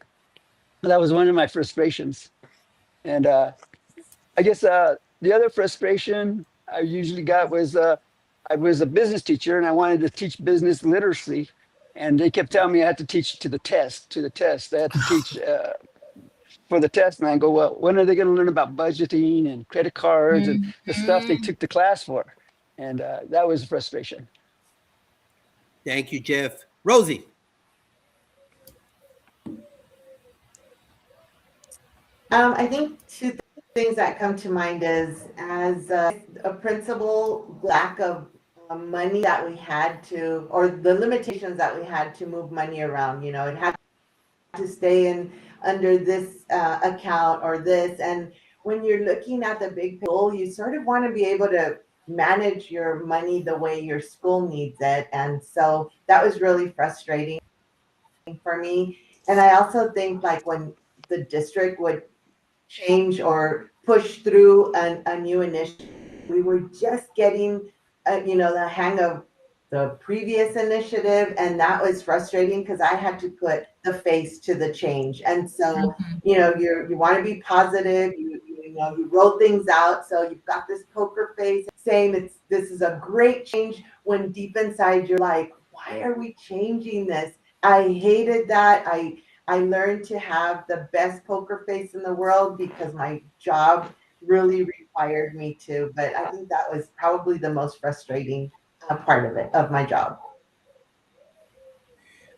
That was one of my frustrations. And I guess the other frustration I usually got was I was a business teacher and I wanted to teach business literacy. And they kept telling me I had to teach to the test. I had to teach for the test. And I go, well, when are they going to learn about budgeting and credit cards and the stuff they took the class for? And that was a frustration. Thank you, Jeff. Rosie. I think 2 things that come to mind is, as a principal, lack of money that we had to, or the limitations that we had to move money around. It had to stay in under this account or this. And when you're looking at the big goal, you sort of want to be able to manage your money the way your school needs it. And so that was really frustrating for me. And I also think, like, when the district would change or push through a new initiative, we were just getting the hang of the previous initiative, and that was frustrating because I had to put the face to the change. And so you want to be positive, you roll things out, so you've got this poker face saying this is a great change, when deep inside you're like, why are we changing this? I hated that. I learned to have the best poker face in the world because my job really required me to. But I think that was probably the most frustrating part of it, of my job.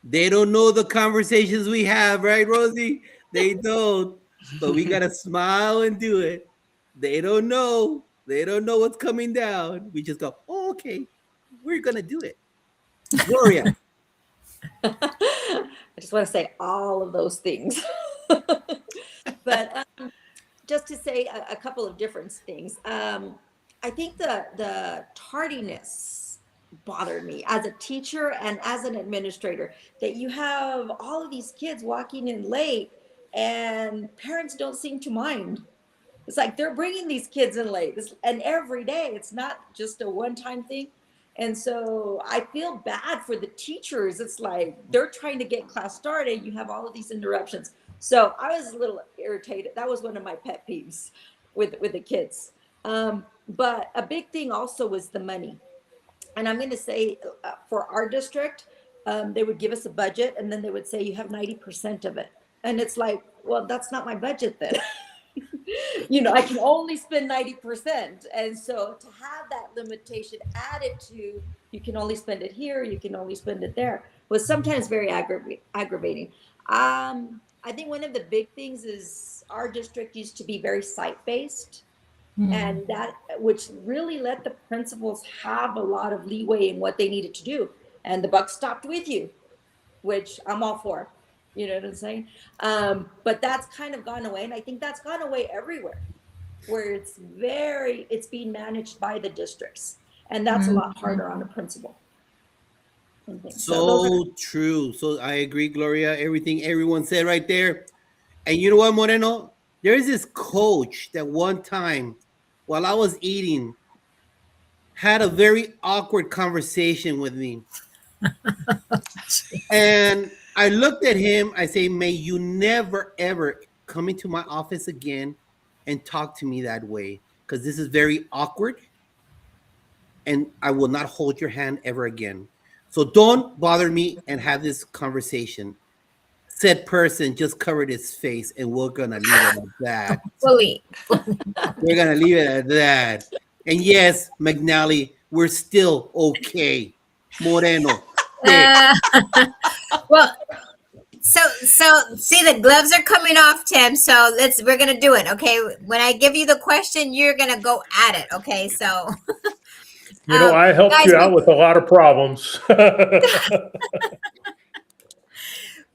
They don't know the conversations we have, right, Rosie? They don't. But we gotta smile and do it. They don't know. They don't know what's coming down. We just go, oh, okay, we're gonna do it. Gloria. I just want to say all of those things. But just to say a couple of different things. I think the tardiness bothered me as a teacher and as an administrator, that you have all of these kids walking in late and parents don't seem to mind. It's like they're bringing these kids in late, and every day. It's not just a one-time thing. And so I feel bad for the teachers. It's like they're trying to get class started. You have all of these interruptions. So I was a little irritated. That was one of my pet peeves with the kids. But a big thing also was the money. And I'm going to say for our district, they would give us a budget and then they would say you have 90% of it. And it's like, well, that's not my budget then. You know, I can only spend 90%. And so to have that limitation added to, you can only spend it here, you can only spend it there, was sometimes very aggravating. I think one of the big things is our district used to be very site-based, and that, which really let the principals have a lot of leeway in what they needed to do. And the buck stopped with you, which I'm all for. You know what I'm saying? But that's kind of gone away. And I think that's gone away everywhere, where it's being managed by the districts. And that's a lot harder on the principal. So true. So I agree, Gloria, everything everyone said right there. And you know what, Moreno? There is this coach that one time, while I was eating, had a very awkward conversation with me. And I looked at him. I say, may you never, ever come into my office again and talk to me that way, because this is very awkward. And I will not hold your hand ever again. So don't bother me and have this conversation. Said person just covered his face, and we're going to leave it at that. Fully. We're going to leave it at that. And yes, McNally, we're still okay. Moreno. Well, so see, the gloves are coming off, Tim. So we're gonna do it. Okay, when I give you the question, you're gonna go at it. Okay, so You know, I helped guys, you out with a lot of problems.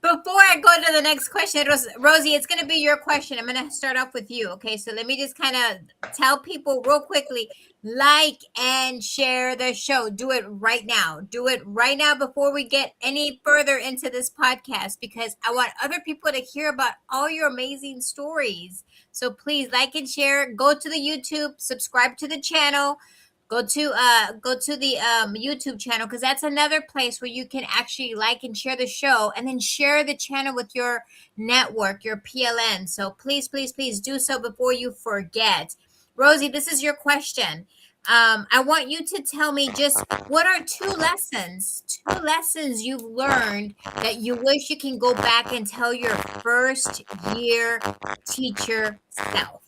before I go to the next question, Rosie, it's going to be your question. I'm going to start off with you. Okay, so let me just kind of tell people real quickly, like and share the show. Do it right now. Do it right now before we get any further into this podcast, because I want other people to hear about all your amazing stories. So please like and share. Go to the YouTube, subscribe to the channel. Go to the YouTube channel, because that's another place where you can actually like and share the show, and then share the channel with your network, your PLN. So please, please, please do so before you forget. Rosie, this is your question. I want you to tell me just what are two lessons you've learned that you wish you can go back and tell your first year teacher self.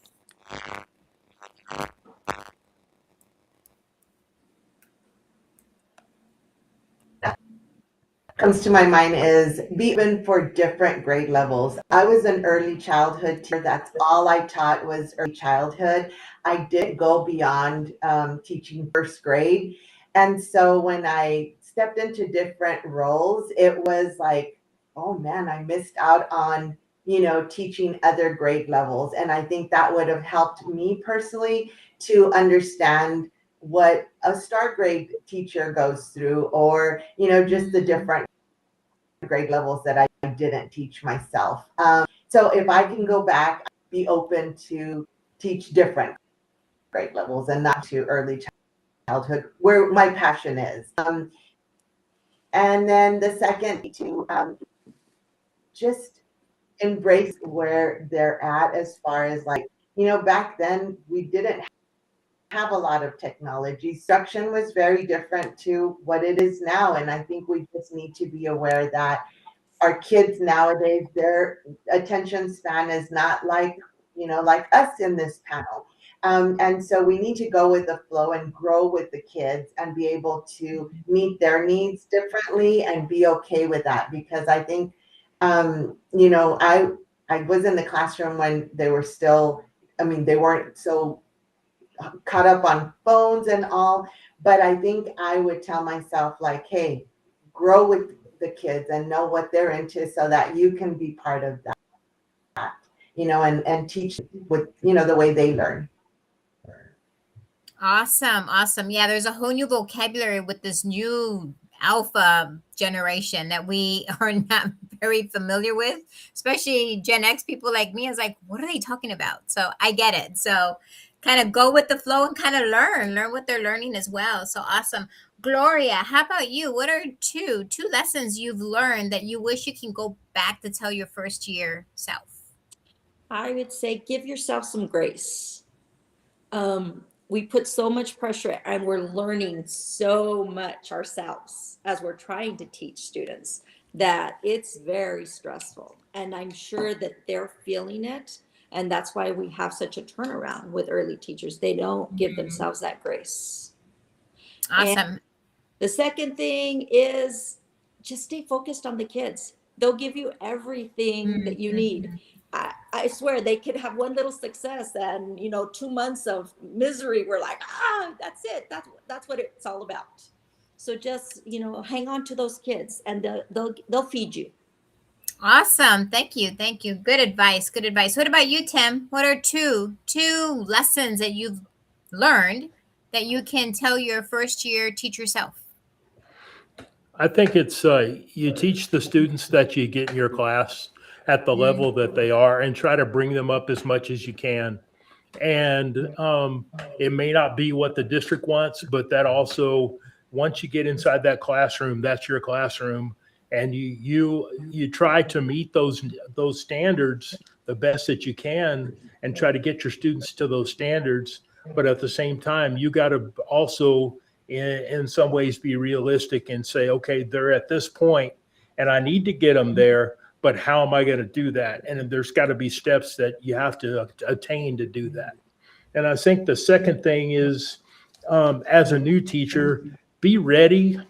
Comes to my mind is be open for different grade levels. I was an early childhood teacher. That's all I taught was early childhood. I didn't go beyond teaching first grade. And so when I stepped into different roles, it was like, oh man, I missed out on, teaching other grade levels. And I think that would have helped me personally to understand what a start grade teacher goes through, or just the different grade levels that I didn't teach myself. So if I can go back, I'd be open to teach different grade levels and not to early childhood, where my passion is. And then the second, to just embrace where they're at, as far as back then we didn't have a lot of technology. Instruction was very different to what it is now. And I think we just need to be aware that our kids nowadays, their attention span is not like, like us in this panel. And so we need to go with the flow and grow with the kids and be able to meet their needs differently and be okay with that. Because I think, I was in the classroom when they were still, they weren't so caught up on phones and all, but I think I would tell myself like, hey, grow with the kids and know what they're into so that you can be part of that, and teach with, the way they learn. Awesome. Yeah, there's a whole new vocabulary with this new alpha generation that we are not very familiar with, especially Gen X people like me. I was like, what are they talking about? So I get it. So kind of go with the flow and kind of learn what they're learning as well. So awesome. Gloria, how about you? What are two lessons you've learned that you wish you can go back to tell your first year self? I would say give yourself some grace. We put so much pressure and we're learning so much ourselves as we're trying to teach students that it's very stressful. And I'm sure that they're feeling it. And that's why we have such a turnaround with early teachers. They don't give themselves that grace. Awesome. And the second thing is just stay focused on the kids. They'll give you everything that you need. I swear they could have one little success and 2 months of misery. We're like, that's it. That's what it's all about. So just hang on to those kids and they'll feed you. Awesome. Thank you. Good advice. What about you, Tim? What are two lessons that you've learned that you can tell your first year teacher self? I think it's you teach the students that you get in your class at the level that they are and try to bring them up as much as you can. And it may not be what the district wants, but that also, once you get inside that classroom, that's your classroom. And you try to meet those standards the best that you can and try to get your students to those standards. But at the same time, you got to also in some ways be realistic and say, okay, they're at this point and I need to get them there, but how am I going to do that? And there's got to be steps that you have to attain to do that. And I think the second thing is, as a new teacher, be ready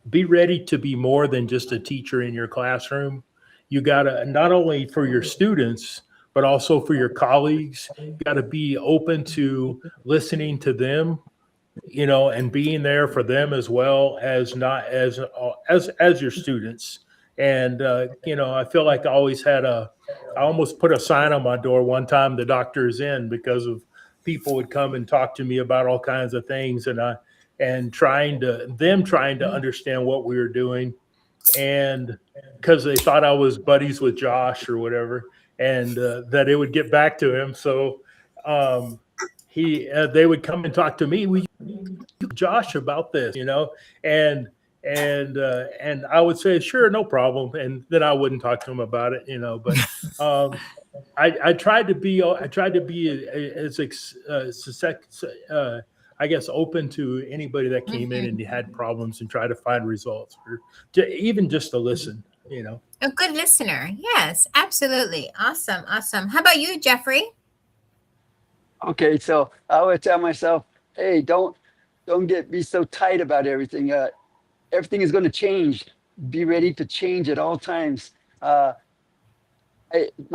to be more than just a teacher in your classroom. You got to, not only for your students, but also for your colleagues, you got to be open to listening to them, and being there for them as well as your students. And, I feel like I almost put a sign on my door one time, the doctor's in, because of people would come and talk to me about all kinds of things and trying to understand what we were doing. And because they thought I was buddies with Josh or whatever, and that it would get back to him. So they would come and talk to me, Josh, about this, and I would say, sure, no problem. And then I wouldn't talk to him about it, but I tried to be as I guess open to anybody that came in and had problems and try to find results, or even just to listen, A good listener. Yes, absolutely. Awesome. How about you, Jeffrey? Okay, so I would tell myself, hey, don't be so tight about everything. Everything is going to change. Be ready to change at all times. My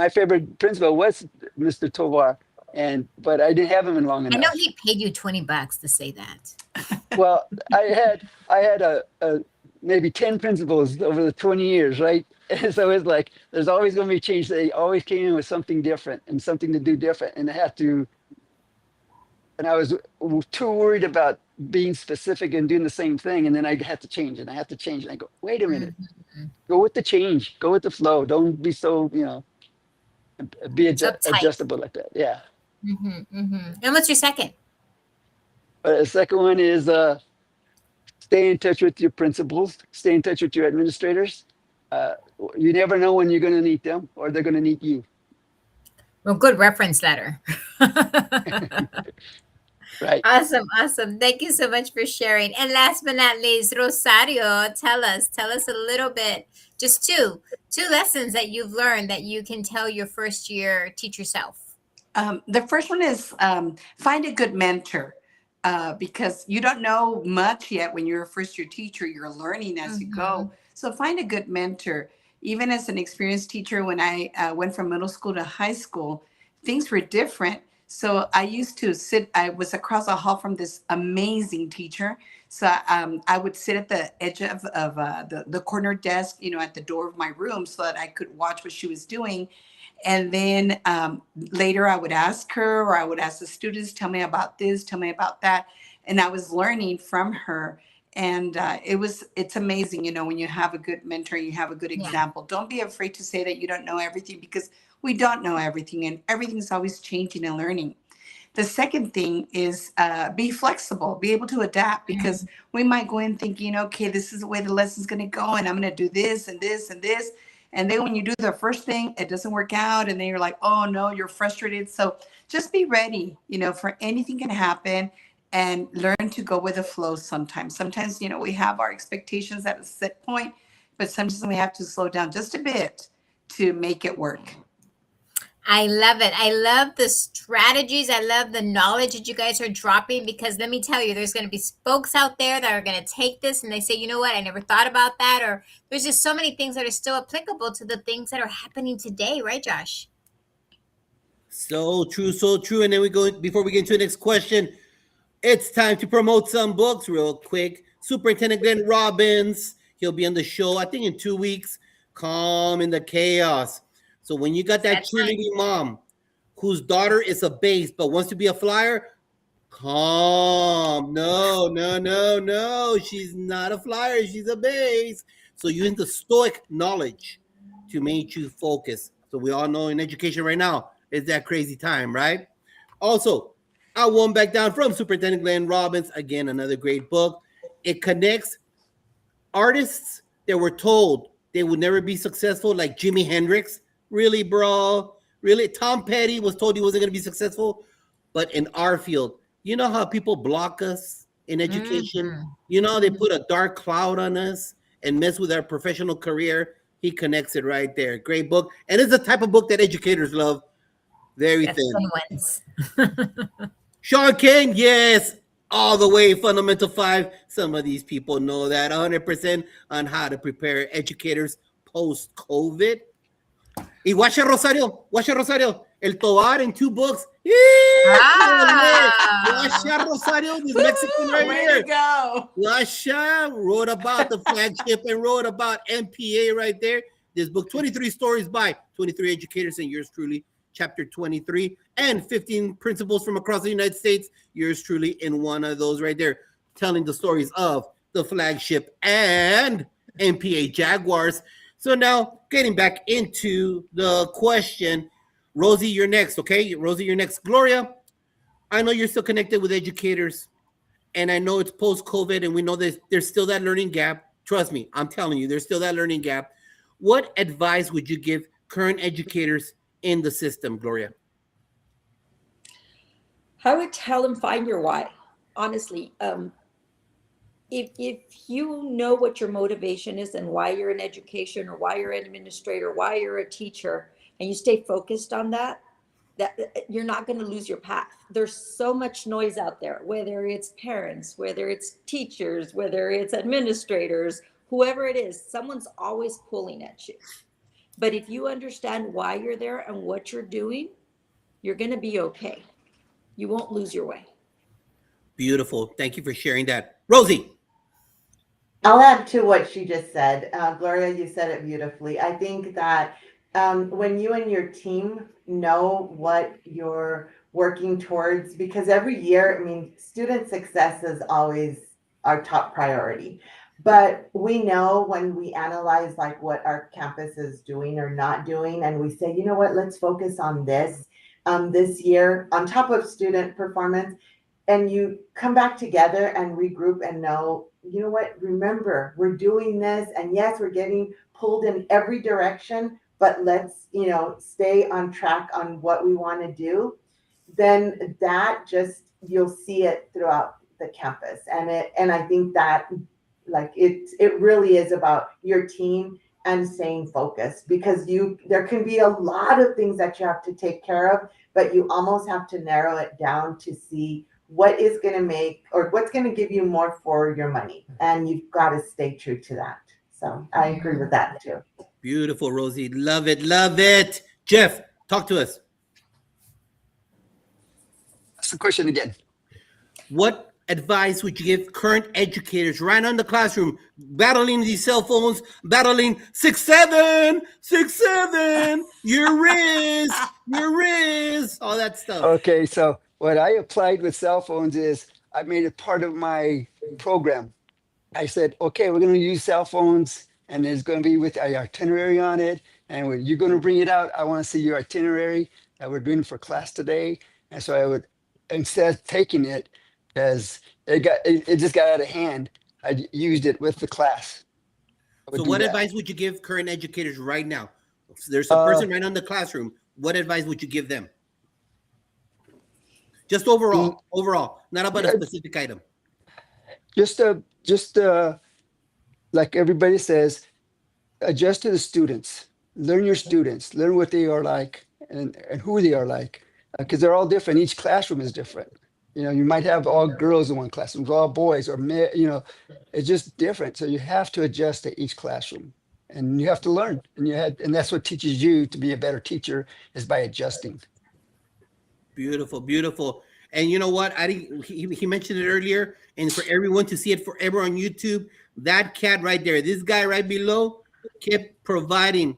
favorite principal was Mr. Tovar, but I didn't have him in long enough. I know he paid you $20 to say that. Well, I had a maybe 10 principals over the 20 years, right? And so it's like there's always going to be change. They always came in with something different and something to do different, and I was too worried about being specific and doing the same thing, and then I had to change, and I go, wait a minute, go with the change, go with the flow. Don't be so be adjustable like that. Yeah. And what's your second? The second one is stay in touch with your principals, stay in touch with your administrators. You never know when you're going to need them or they're going to need you. Well, good reference letter. Right. Awesome. Thank you so much for sharing. And last but not least, Rosario, tell us a little bit just two lessons that you've learned that you can tell your first year teacher self. The first one is find a good mentor, because you don't know much yet when you're a first year teacher. You're learning as you go. So find a good mentor. Even as an experienced teacher, when I went from middle school to high school, things were different. So I used to I was across the hall from this amazing teacher. So I would sit at the edge of the corner desk, at the door of my room so that I could watch what she was doing. And then later I would ask her, or I would ask the students, tell me about this, tell me about that. And I was learning from her. And it's amazing, when you have a good mentor, you have a good example. Don't be afraid to say that you don't know everything, because we don't know everything, and everything's always changing and learning. The second thing is be flexible, be able to adapt, because we might go in thinking, okay, this is the way the lesson's going to go, and I'm going to do this and this and this. And then when you do the first thing, it doesn't work out. And then you're like, oh no, you're frustrated. So just be ready, for anything can happen, and learn to go with the flow sometimes. Sometimes, we have our expectations at a set point, but sometimes we have to slow down just a bit to make it work. I love it. I love the strategies. I love the knowledge that you guys are dropping, because let me tell you, there's going to be folks out there that are going to take this and they say, you know what, I never thought about that. Or there's just so many things that are still applicable to the things that are happening today. Right, Josh? So true, so true. And then before we get into the next question, it's time to promote some books real quick. Superintendent Glenn Robbins, he'll be on the show, I think in 2 weeks. Calm in the Chaos. So when you got that cheerleading mom whose daughter is a base but wants to be a flyer, calm. No. She's not a flyer. She's a base. So you need the stoic knowledge to make you focus. So we all know in education right now, it's that crazy time, right? Also, I Won't Back Down from Superintendent Glenn Robbins. Again, another great book. It connects artists that were told they would never be successful, like Jimi Hendrix. Really, bro? Really? Tom Petty was told he wasn't going to be successful. But in our field, you know how people block us in education? You know, they put a dark cloud on us and mess with our professional career. He connects it right there. Great book. And it's the type of book that educators love. Very thin. Sean King, yes. All the way, Fundamental 5. Some of these people know that 100% on how to prepare educators post-COVID. Y Washa Rosario, El Tovar in 2 books. Washa Rosario, this Mexican right here. Go. Washa wrote about the flagship and wrote about MPA right there. This book, 23 stories by 23 educators, and yours truly, chapter 23, and 15 principals from across the United States. Yours truly in one of those right there, telling the stories of the flagship and MPA Jaguars. So now, getting back into the question, Rosie, you're next, okay? Rosie, you're next. Gloria, I know you're still connected with educators, and I know it's post-COVID, and we know there's still that learning gap. Trust me, I'm telling you, there's still that learning gap. What advice would you give current educators in the system, Gloria? I would tell them, find your why. Honestly, if you know what your motivation is and why you're in education, or why you're an administrator, why you're a teacher, and you stay focused on that you're not going to lose your path. There's so much noise out there, whether it's parents, whether it's teachers, whether it's administrators, whoever it is, someone's always pulling at you. But if you understand why you're there and what you're doing, you're going to be okay. You won't lose your way. Beautiful. Thank you for sharing that. Rosie. I'll add to what she just said. Gloria, you said it beautifully. I think that when you and your team know what you're working towards, because every year, I mean, student success is always our top priority. But we know when we analyze like what our campus is doing or not doing, and we say, you know what, let's focus on this year on top of student performance, and you come back together and regroup and know, you know what, remember, we're doing this, and yes, we're getting pulled in every direction, but let's, stay on track on what we want to do. Then that just, you'll see it throughout the campus. And I think that like it really is about your team and staying focused, because there can be a lot of things that you have to take care of, but you almost have to narrow it down to see what is going to make, or what's going to give you more for your money. And you've got to stay true to that. So I agree with that too. Beautiful, Rosie. Love it. Love it. Jeff, talk to us. That's the question again. What advice would you give current educators right now in the classroom, battling these cell phones, battling 6'7", your Riz, all that stuff? Okay, so what I applied with cell phones is I made it part of my program. I said, okay, we're going to use cell phones, and there's going to be with an itinerary on it. And when you're going to bring it out, I want to see your itinerary that we're doing for class today. And so I would, instead of taking it, because it just got out of hand, I used it with the class. So what advice would you give current educators right now? If there's a person right now in the classroom, what advice would you give them? Just overall, not about a specific item. Just like everybody says, adjust to the students. Learn your students. Learn what they are like and who they are like, because they're all different. Each classroom is different. You know, you might have all girls in one classroom, all boys, or you know, it's just different. So you have to adjust to each classroom, and you have to learn. And that's what teaches you to be a better teacher, is by adjusting. Beautiful, beautiful. And you know what? He mentioned it earlier, and for everyone to see it forever on YouTube, that cat right there, this guy right below, kept providing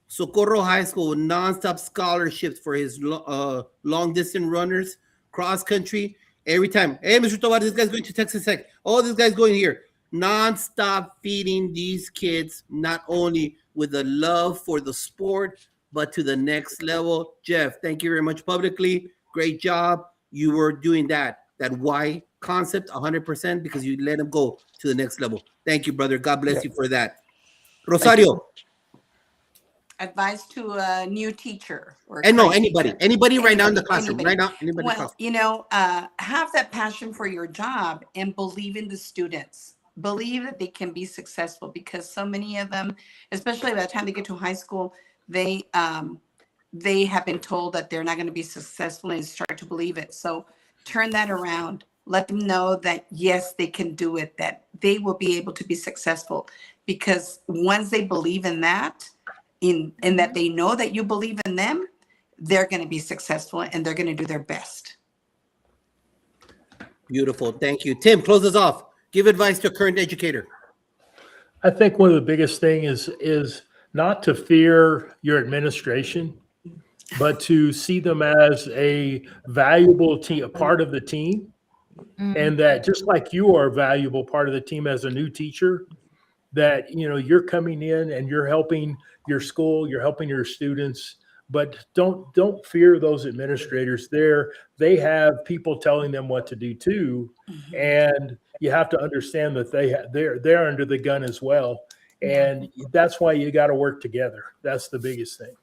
Socorro High School with nonstop scholarships for his long distance runners, cross country. Every time, hey, Mr. Tovar, this guy's going to Texas Tech. Oh, this guy's going here. Nonstop feeding these kids, not only with a love for the sport, but to the next level. Jeff, thank you very much publicly. Great job. You were doing that why concept 100% because you let them go to the next level. Thank you, brother. God bless you for that. Rosario. Advice to a new teacher and no, anybody right now in the classroom, right now, anybody. Well, you know, have that passion for your job and believe in the students. Believe that they can be successful, because so many of them, especially by the time they get to high school, they have been told that they're not going to be successful and start to believe it. So turn that around. Let them know that, yes, they can do it, that they will be able to be successful, because once they believe in that, in that they know that you believe in them, they're going to be successful and they're going to do their best. Beautiful. Thank you. Tim, close us off. Give advice to a current educator. I think one of the biggest things is not to fear your administration, but to see them as a valuable team, a part of the team. And that just like you are a valuable part of the team as a new teacher, that, you know, you're coming in and you're helping your school, you're helping your students, but don't fear those administrators. They have people telling them what to do too. And you have to understand that they're under the gun as well. And that's why you got to work together. That's the biggest thing.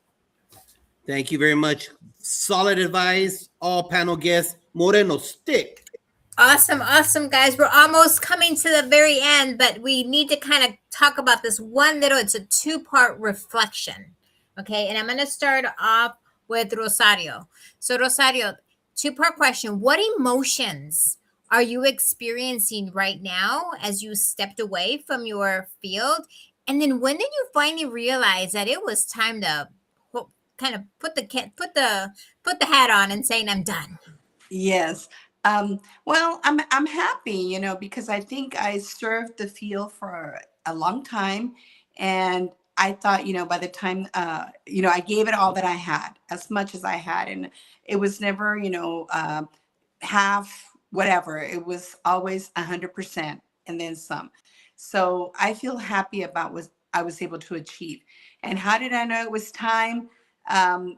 Thank you very much. Solid advice. All panel guests. Moreno, stick. Awesome, guys. We're almost coming to the very end, but we need to kind of talk about this it's a two-part reflection. Okay, and I'm going to start off with Rosario. So Rosario, two-part question. What emotions are you experiencing right now as you stepped away from your field? And then when did you finally realize that it was time to kind of put the hat on and saying, I'm done? Yes. Well, I'm happy, you know, because I think I served the field for a long time, and I thought, you know, by the time, you know, I gave it all that I had, as much as I had, and it was never, you know, half, whatever. It was always 100% and then some. So I feel happy about what I was able to achieve. And how did I know it was time? I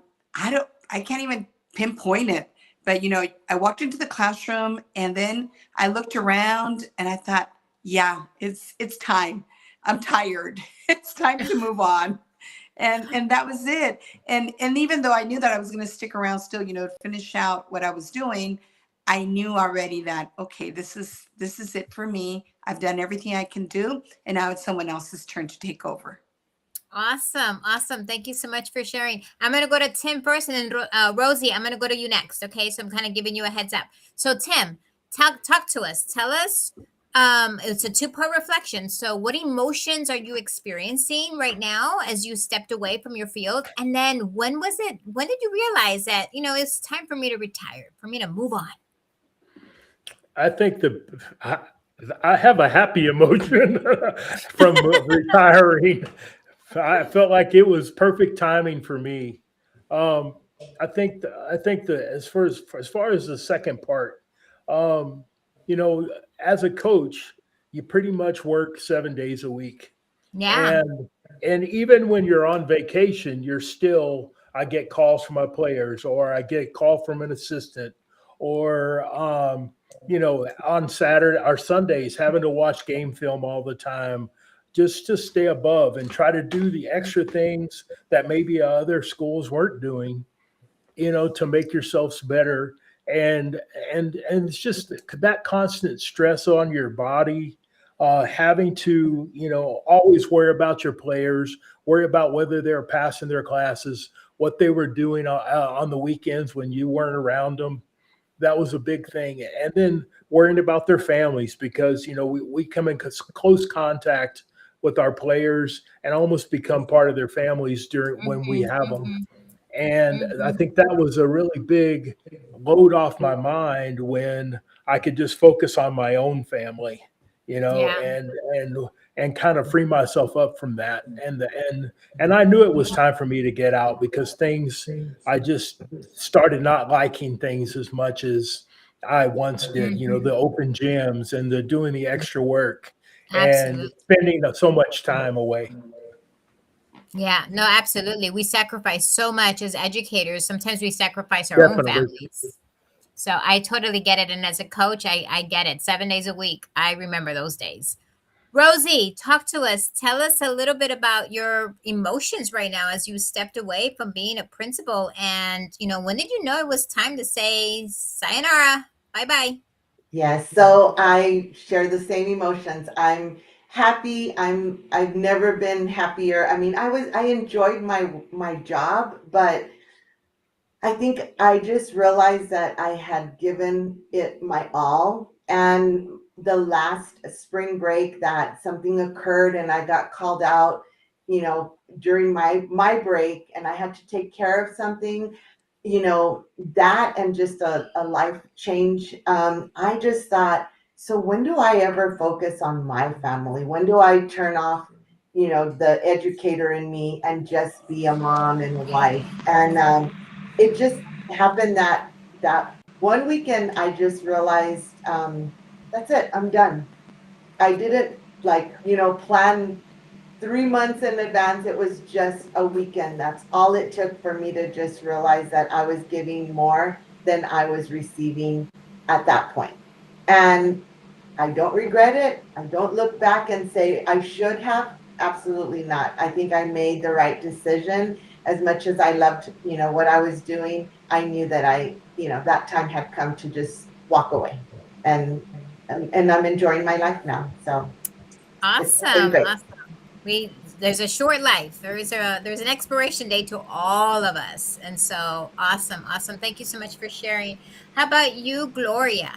can't even pinpoint it. But, you know, I walked into the classroom and then I looked around and I thought, yeah, it's time. I'm tired. It's time to move on. And that was it. And even though I knew that I was going to stick around still, you know, finish out what I was doing, I knew already that, okay, this is it for me. I've done everything I can do. And now it's someone else's turn to take over. Awesome. Awesome. Thank you so much for sharing. I'm going to go to Tim first and then Rosie, I'm going to go to you next. Okay. So I'm kind of giving you a heads up. So Tim, talk to us. Tell us, it's a two-part reflection. So what emotions are you experiencing right now as you stepped away from your field? And then when did you realize that, it's time for me to retire, for me to move on? I think I have a happy emotion from retiring. I felt like it was perfect timing for me. I think as far as the second part, as a coach, you pretty much work 7 days a week. Yeah. And even when you're on vacation, I get calls from my players, or I get a call from an assistant, or on Saturday or Sundays, having to watch game film all the time, just to stay above and try to do the extra things that maybe other schools weren't doing, to make yourselves better. And it's just that constant stress on your body, having to, always worry about your players, worry about whether they're passing their classes, what they were doing on the weekends when you weren't around them. That was a big thing. And then worrying about their families, because, we come in close contact with our players and almost become part of their families when we have them. And I think that was a really big load off my mind when I could just focus on my own family, and kind of free myself up from that. And I knew it was time for me to get out, because I just started not liking things as much as I once did, the open gyms and the doing the extra work. Absolutely. And spending so much time away. Yeah, no, absolutely. We sacrifice so much as educators. Sometimes we sacrifice our own families. So I totally get it. And as a coach, I get it. 7 days a week. I remember those days. Rosie, talk to us. Tell us a little bit about your emotions right now as you stepped away from being a principal. And, when did you know it was time to say sayonara, bye-bye? Yes, so I share the same emotions. I'm happy. I've never been happier. I mean, I enjoyed my job, but I think I just realized that I had given it my all. And the last spring break, that something occurred and I got called out, during my break, and I had to take care of something, that, and just a life change. I just thought, so when do I ever focus on my family? When do I turn off, the educator in me and just be a mom and a wife? And it just happened that one weekend I just realized, that's it, I'm done. I didn't plan 3 months in advance. It was just a weekend. That's all it took for me to just realize that I was giving more than I was receiving at that point. And I don't regret it. I don't look back and say I should have. Absolutely not. I think I made the right decision. As much as I loved, what I was doing, I knew that that time had come to just walk away. And I'm enjoying my life now. So awesome. There's a short life. There's an expiration date to all of us. And so awesome. Thank you so much for sharing. How about you, Gloria?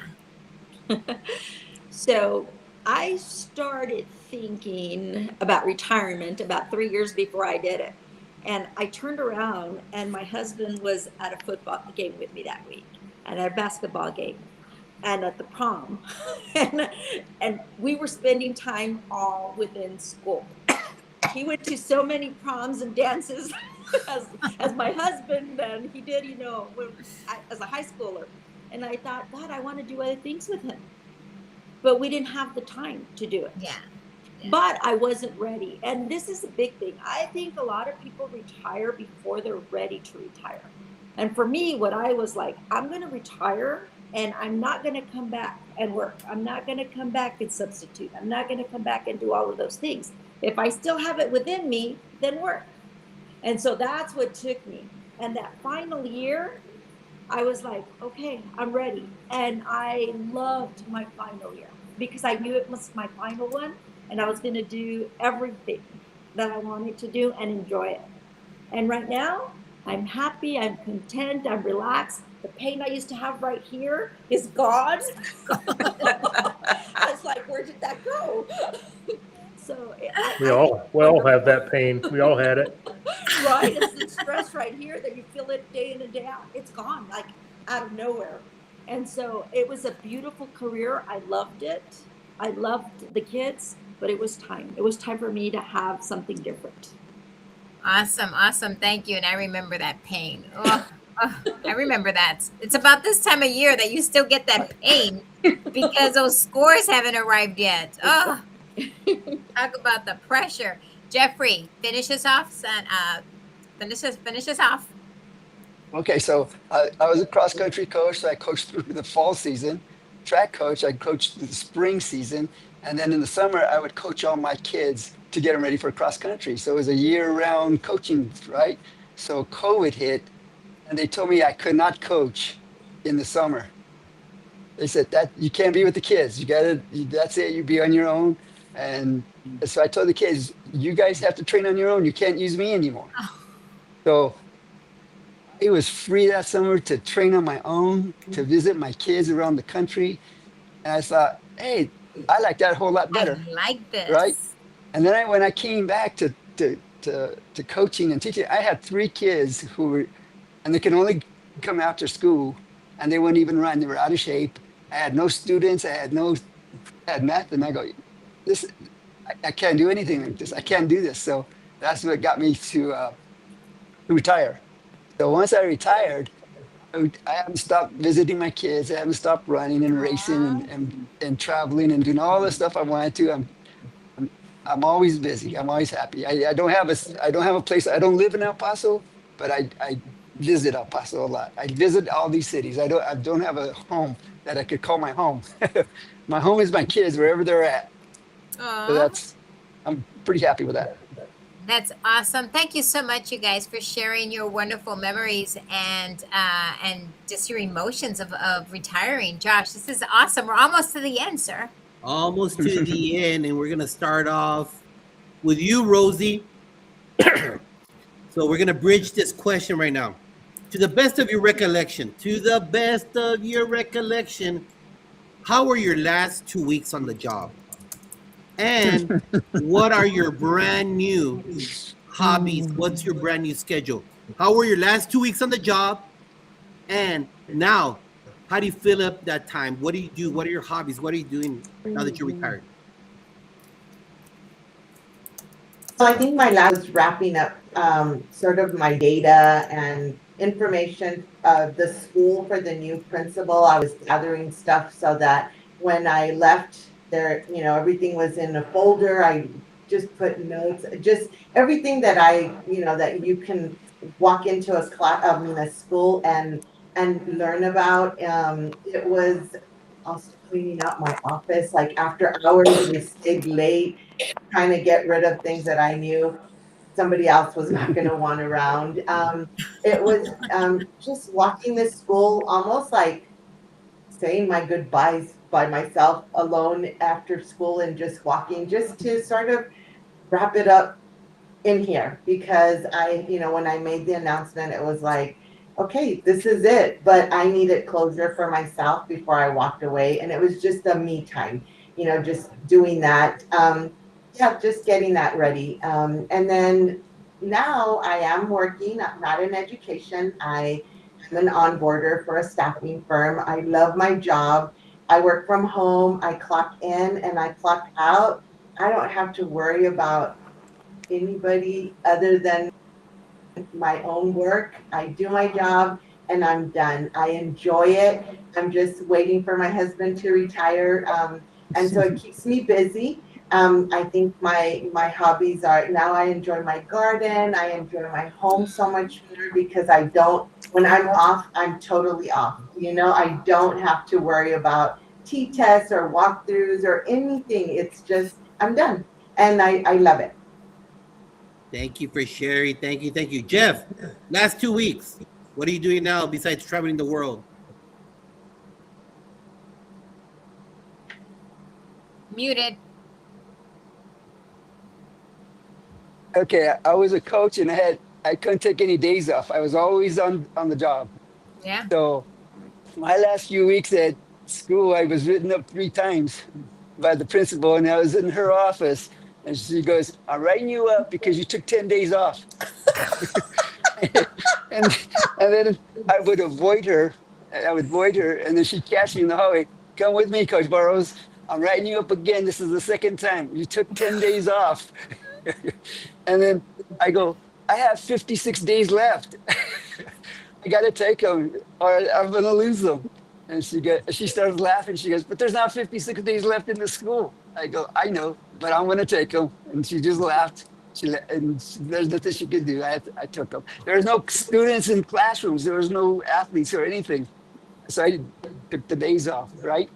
So I started thinking about retirement about 3 years before I did it. And I turned around and my husband was at a football game with me that week, and at a basketball game, and at the prom. and we were spending time all within school. He went to so many proms and dances as my husband, and he did, as a high schooler. And I thought, God, I want to do other things with him. But we didn't have the time to do it. Yeah. But I wasn't ready. And this is a big thing. I think a lot of people retire before they're ready to retire. And for me, what I was like, I'm going to retire and I'm not going to come back and work. I'm not going to come back and substitute. I'm not going to come back and do all of those things. If I still have it within me, then work. And so that's what took me. And that final year, I was like, okay, I'm ready. And I loved my final year because I knew it was my final one. And I was going to do everything that I wanted to do and enjoy it. And right now, I'm happy, I'm content, I'm relaxed. The pain I used to have right here is gone. I was like, where did that go? So We all have that pain. We all had it. right? It's the stress right here that you feel it day in and day out. It's gone like out of nowhere. And so it was a beautiful career. I loved it. I loved the kids, but it was time. It was time for me to have something different. Awesome, awesome. Thank you. And I remember that pain. Oh, I remember that. It's about this time of year that you still get that pain because those scores haven't arrived yet. Oh, talk about the pressure. Jeffrey, finish us off, son. Finish us off. Okay, so I was a cross country coach, so I coached through the fall season. Track coach, I coached through the spring season, and then in the summer I would coach all my kids to get them ready for cross country. So it was a year-round coaching, right? So COVID hit, and they told me I could not coach in the summer. They said that you can't be with the kids. That's it. You be on your own. And so I told the kids, you guys have to train on your own. You can't use me anymore. So I was free that summer to train on my own, to visit my kids around the country. And I thought, hey, I like that a whole lot better. I like this. Right? And then when I came back to coaching and teaching, I had 3 kids who were, and they can only come after school, and they wouldn't even run. They were out of shape. I had no students. I had nothing. I go, I can't do anything like this. I can't do this. So that's what got me to retire. So once I retired, I haven't stopped visiting my kids. I haven't stopped running and racing and traveling and doing all the stuff I wanted to. I'm always busy. I'm always happy. I don't have a place. I don't live in El Paso, but I visit El Paso a lot. I visit all these cities. I don't have a home that I could call my home. My home is my kids wherever they're at. So I'm pretty happy with that. That's awesome. Thank you so much, you guys, for sharing your wonderful memories and just your emotions of retiring. Josh, this is awesome. We're almost to the end, sir. Almost to the end, and we're gonna start off with you, Rosie. So we're gonna bridge this question right now. To the best of your recollection, how were your last 2 weeks on the job? And what are your brand new hobbies? What's your brand new schedule? How were your last 2 weeks on the job? And now, how do you fill up that time? What do you do? What are your hobbies? What are you doing now that you're retired? So I think my lab was wrapping up sort of my data and information of the school for the new principal. I was gathering stuff so that when I left there, everything was in a folder. I just put notes, just everything that that you can walk into a class, a school and learn about. It was also cleaning up my office, like after hours, we stayed late, trying to get rid of things that I knew somebody else was not going to want around. It was just walking the school, almost like saying my goodbyes by myself alone after school and just walking, just to sort of wrap it up in here. Because when I made the announcement, it was like, okay, this is it. But I needed closure for myself before I walked away. And it was just a me time, just doing that. Just getting that ready. And then now I am working, not in education. I am an onboarder for a staffing firm. I love my job. I work from home. I clock in and I clock out. I don't have to worry about anybody other than my own work. I do my job and I'm done. I enjoy it. I'm just waiting for my husband to retire. And so it keeps me busy. I think my hobbies are, now I enjoy my garden. I enjoy my home so much more because when I'm off, I'm totally off. I don't have to worry about T-tests or walkthroughs or anything. It's just, I'm done. And I love it. Thank you for sharing. Thank you. Jeff, last 2 weeks, what are you doing now besides traveling the world? Muted. Okay, I was a coach and I couldn't take any days off. I was always on the job. Yeah. So my last few weeks at school, I was written up 3 times by the principal, and I was in her office, and she goes, "I'm writing you up because you took 10 days off." and then I would avoid her. And then she'd catch me in the hallway. "Come with me, Coach Burrows. I'm writing you up again. This is the second time. You took 10 days off." And then I go, "I have 56 days left. I got to take them or I'm going to lose them." And she starts laughing. She goes, "But there's not 56 days left in the school." I go, "I know, but I'm going to take them." And she just laughed. There's nothing she could do. I took them. There was no students in classrooms. There was no athletes or anything. So I took the days off, right?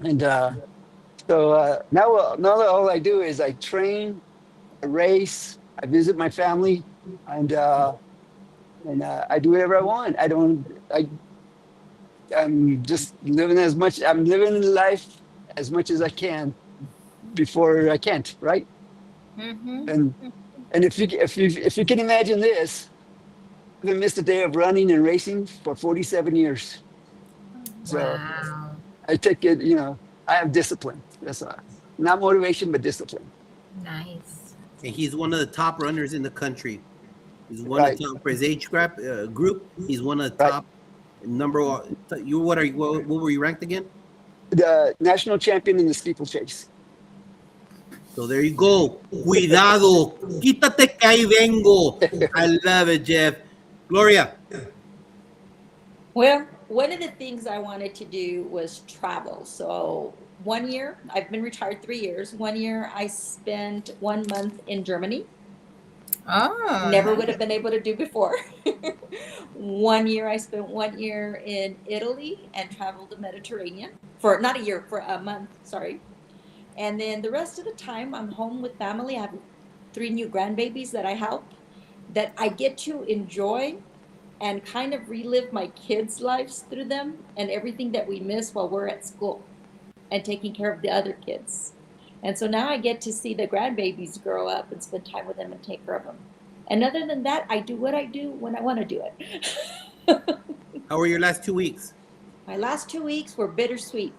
And so now all I do is I train, I race, I visit my family, and I do whatever I want. I'm just living I'm living life as much as I can before I can't, right? Mm-hmm. And if you can imagine this, I haven't missed a day of running and racing for 47 years. So Wow. I take it, I have discipline. That's not motivation, but discipline. Nice. And he's one of the top runners in the country. He's one of the top for his age group. He's one of the top number one. What were you ranked again? The national champion in the steeplechase. So there you go. Cuidado. Quítate que ahí vengo. I love it, Jeff. Gloria. Well, one of the things I wanted to do was travel. So 1 year, I've been retired 3 years. 1 year, I spent 1 month in Germany. Oh. Never would have been able to do before. 1 year, I spent 1 year in Italy and traveled the Mediterranean for not a year, for a month, sorry. And then the rest of the time, I'm home with family. I have 3 new grandbabies that I help, that I get to enjoy and kind of relive my kids' lives through them and everything that we miss while we're at school and taking care of the other kids. And so now I get to see the grandbabies grow up and spend time with them and take care of them. And other than that, I do what I do when I want to do it. How were your last 2 weeks? My last 2 weeks were bittersweet.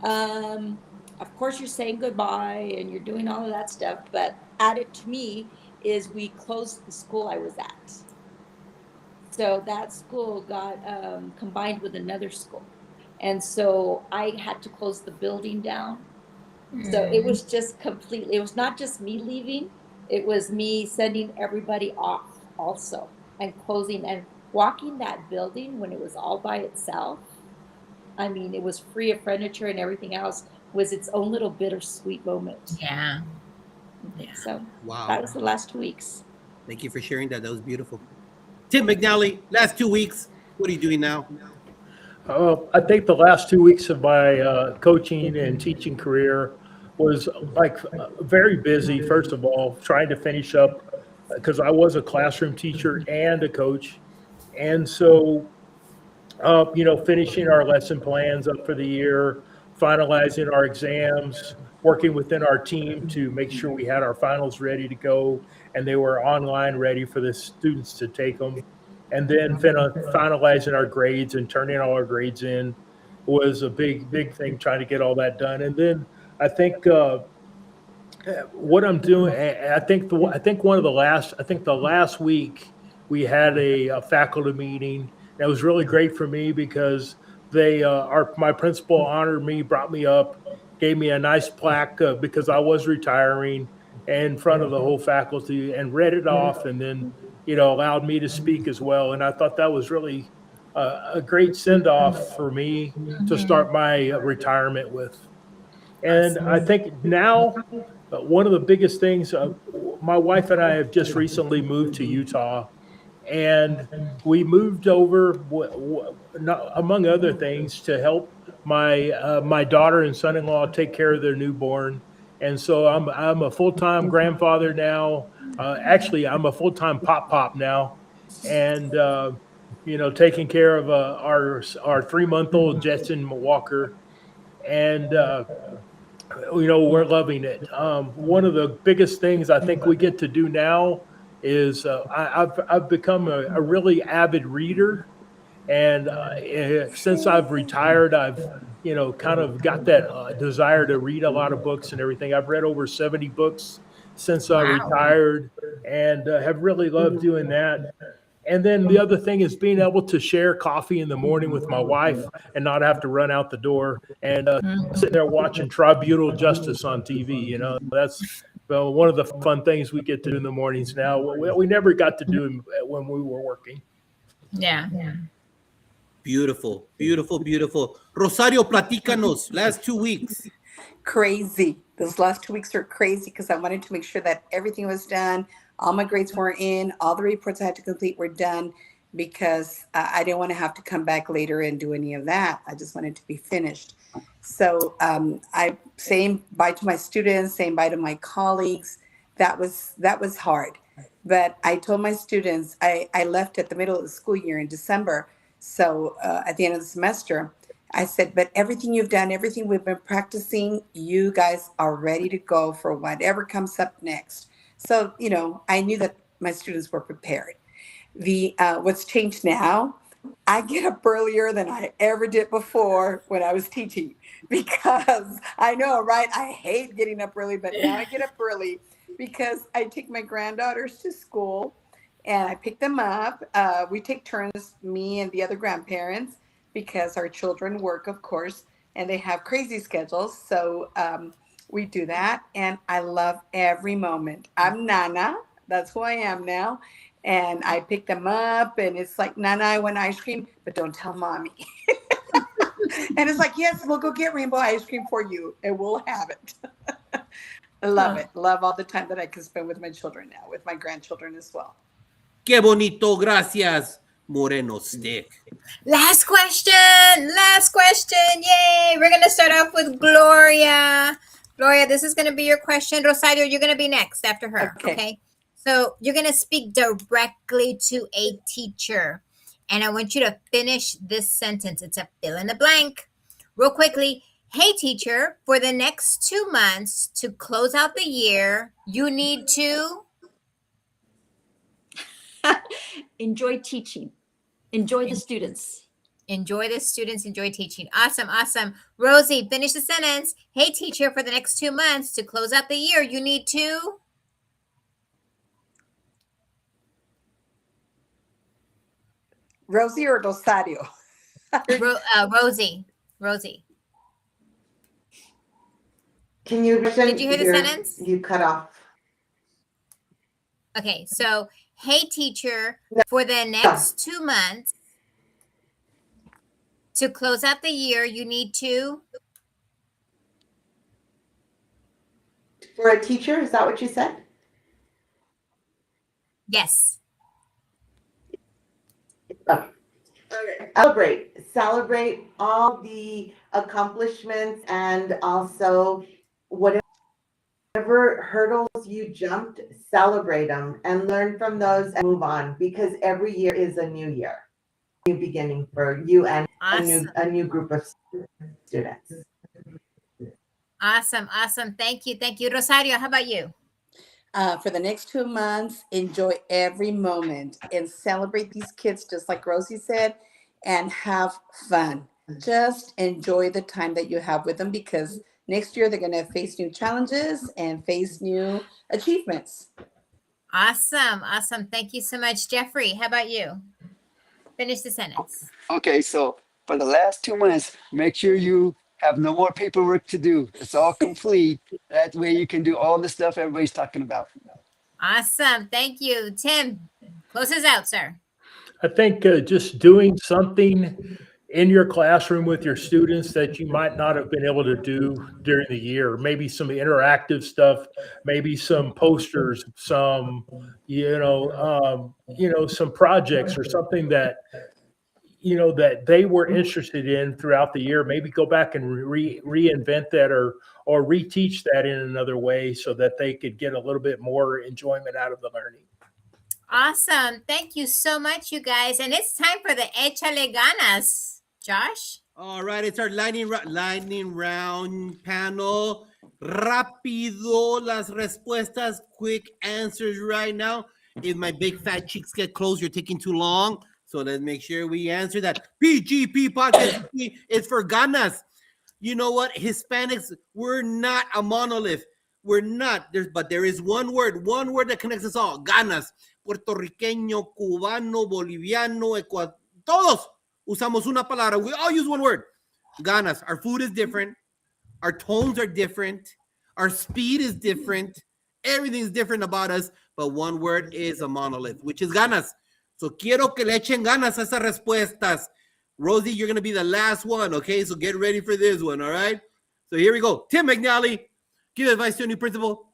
Of course, you're saying goodbye and you're doing all of that stuff, but added to me is we closed the school I was at. So that school got combined with another school. And so I had to close the building down. So it was just completely, it was not just me leaving, it was me sending everybody off also and closing and walking that building when it was all by itself. I mean, it was free of furniture and everything else, was its own little bittersweet moment. Yeah. So Wow. that was the last 2 weeks. Thank you for sharing that. That was beautiful. Tim McNally, last 2 weeks. What are you doing now? I think the last 2 weeks of my coaching and teaching career was very busy. First of all, trying to finish up because I was a classroom teacher and a coach. And so, finishing our lesson plans up for the year, finalizing our exams, working within our team to make sure we had our finals ready to go and they were online ready for the students to take them. And then finalizing our grades and turning all our grades in was a big thing, trying to get all that done. And then I think what I'm doing, I think the last week we had a faculty meeting. That was really great for me because my principal honored me, brought me up, gave me a nice plaque because I was retiring in front of the whole faculty and read it off, and then allowed me to speak as well. And I thought that was really a great send-off for me to start my retirement with. And I think now one of the biggest things, my wife and I have just recently moved to Utah, and we moved over, among other things, to help my daughter and son-in-law take care of their newborn. And so I'm a full-time grandfather now. Actually, I'm a full-time pop now, and taking care of our 3-month-old Jetson Walker, and we're loving it. One of the biggest things I think we get to do now is I've become a really avid reader, and since I've retired, I've kind of got that desire to read a lot of books and everything. I've read over 70 books since I Wow. retired, and have really loved doing that. And then the other thing is being able to share coffee in the morning with my wife and not have to run out the door and sitting there watching Tribunal Justice on TV. That's one of the fun things we get to do in the mornings now. We never got to do when we were working. Yeah. Beautiful, beautiful, beautiful. Rosario, platícanos, last 2 weeks. Crazy. Those last 2 weeks are crazy because I wanted to make sure that everything was done. All my grades were in. All the reports I had to complete were done because I didn't want to have to come back later and do any of that. I just wanted to be finished. So I saying bye to my students, saying bye to my colleagues. That was hard. But I told my students, I left at the middle of the school year in December. So at the end of the semester, I said, but everything you've done, everything we've been practicing, you guys are ready to go for whatever comes up next. So, I knew that my students were prepared. What's changed now, I get up earlier than I ever did before when I was teaching because I know, right? I hate getting up early, but now I get up early because I take my granddaughters to school and I pick them up. We take turns, me and the other grandparents, because our children work, of course, and they have crazy schedules. So we do that, and I love every moment. I'm Nana. That's who I am now. And I pick them up, and it's like, Nana, I want ice cream, but don't tell mommy. And it's like, yes, we'll go get rainbow ice cream for you, and we'll have it. I love it. Love all the time that I can spend with my children now, with my grandchildren as well. Qué bonito, gracias, Moreno Stick. Last question. Yay. We're going to start off with Gloria. Gloria, this is going to be your question. Rosario, you're going to be next after her. Okay. So you're going to speak directly to a teacher. And I want you to finish this sentence. It's a fill in the blank. Real quickly. Hey, teacher, for the next 2 months to close out the year, you need to Enjoy teaching. Enjoy the students. enjoy the students, enjoy teaching. Awesome. Rosie, finish the sentence. Hey, teacher, for the next 2 months to close out the year, you need to Rosie or Rosario? Rosie. Can you? Did you hear the sentence? You cut off. Okay, so hey, teacher, for the next 2 months to close out the year, you need to. For a teacher, is that what you said? Yes. Okay. Celebrate all the accomplishments and also whatever hurdles you jumped, celebrate them and learn from those and move on, because every year is a new year, new beginning for you and a new group of students. Awesome. Thank you. Rosario, how about you? For the next 2 months, enjoy every moment and celebrate these kids, just like Rosie said, and have fun. Just enjoy the time that you have with them, because next year they're going to face new challenges and face new achievements. Awesome. Thank you so much. Jeffrey, how about you? Finish the sentence. Okay, so for the last 2 months, make sure you have no more paperwork to do. It's all complete. That way you can do all the stuff everybody's talking about. Awesome. Thank you. Tim, close us out, sir. I think just doing something in your classroom with your students that you might not have been able to do during the year, maybe some interactive stuff, maybe some posters, some, some projects or something that, that they were interested in throughout the year. Maybe go back and reinvent that or reteach that in another way so that they could get a little bit more enjoyment out of the learning. Awesome. Thank you so much, you guys. And it's time for the Échale Ganas. Josh? All right, it's our lightning round panel. Rápido las respuestas, quick answers right now. If my big fat cheeks get close, you're taking too long. So let's make sure we answer that. PGP podcast is for ganas. You know what? Hispanics, we're not a monolith. We're not. But there is one word that connects us all. Ganas. Puertorriqueño, cubano, boliviano, todos usamos una palabra. We all use one word. Ganas. Our food is different. Our tones are different. Our speed is different. Everything's different about us. But one word is a monolith, which is ganas. So quiero que le echen ganas a esas respuestas. Rosie, you're going to be the last one, okay? So get ready for this one, all right? So here we go. Tim McNally, give advice to a new principal.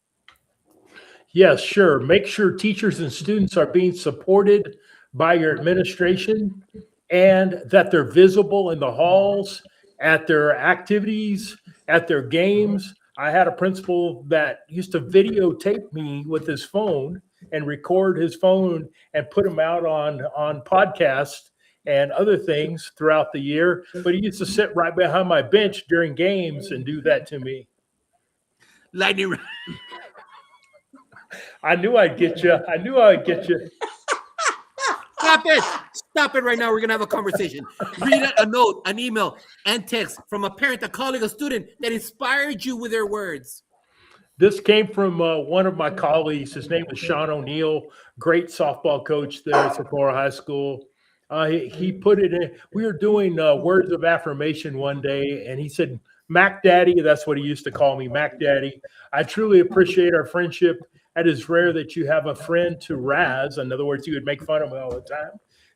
Yes, sure. Make sure teachers and students are being supported by your administration and that they're visible in the halls, at their activities, at their games. I had a principal that used to videotape me with his phone and record his phone and put them out on podcasts and other things throughout the year. But he used to sit right behind my bench during games and do that to me. Lightning. I knew I'd get you. I knew I'd get you. Stop it. Stop it right now. We're going to have a conversation. Read a note, an email, and text from a parent, a colleague, a student that inspired you with their words. This came from one of my colleagues. His name was Sean O'Neill, great softball coach there at Socorro High School. He put it in. We were doing words of affirmation one day, and he said, Mac Daddy, that's what he used to call me, Mac Daddy. I truly appreciate our friendship. It is rare that you have a friend to razz. In other words, you would make fun of me all the time,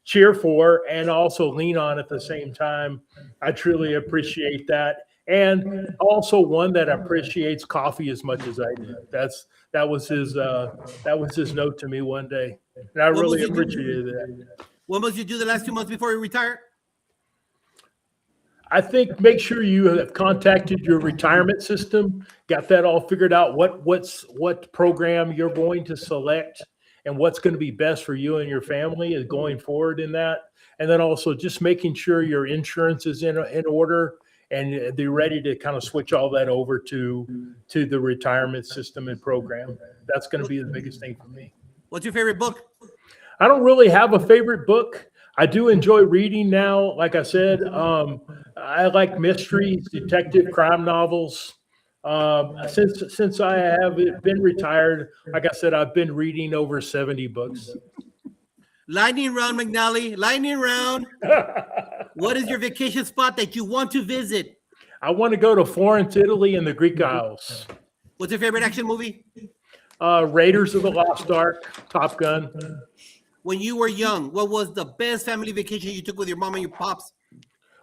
cheer for, and also lean on at the same time. I truly appreciate that. And also one that appreciates coffee as much as I do. That was his note to me one day. And I really appreciated that. What must you do the last 2 months before you retire? I think make sure you have contacted your retirement system, got that all figured out, what program you're going to select and what's going to be best for you and your family is going forward in that. And then also just making sure your insurance is in order and they're ready to kind of switch all that over to the retirement system and program. That's going to be the biggest thing for me. What's your favorite book? I don't really have a favorite book. I do enjoy reading now. Like I said, I like mysteries, detective crime novels. Since I have been retired, like I said, I've been reading over 70 books. Lightning round, McNally. Lightning round. What is your vacation spot that you want to visit? I want to go to Florence, Italy, and the Greek Isles. What's your favorite action movie? Raiders of the Lost Ark, Top Gun. When you were young, what was the best family vacation you took with your mom and your pops?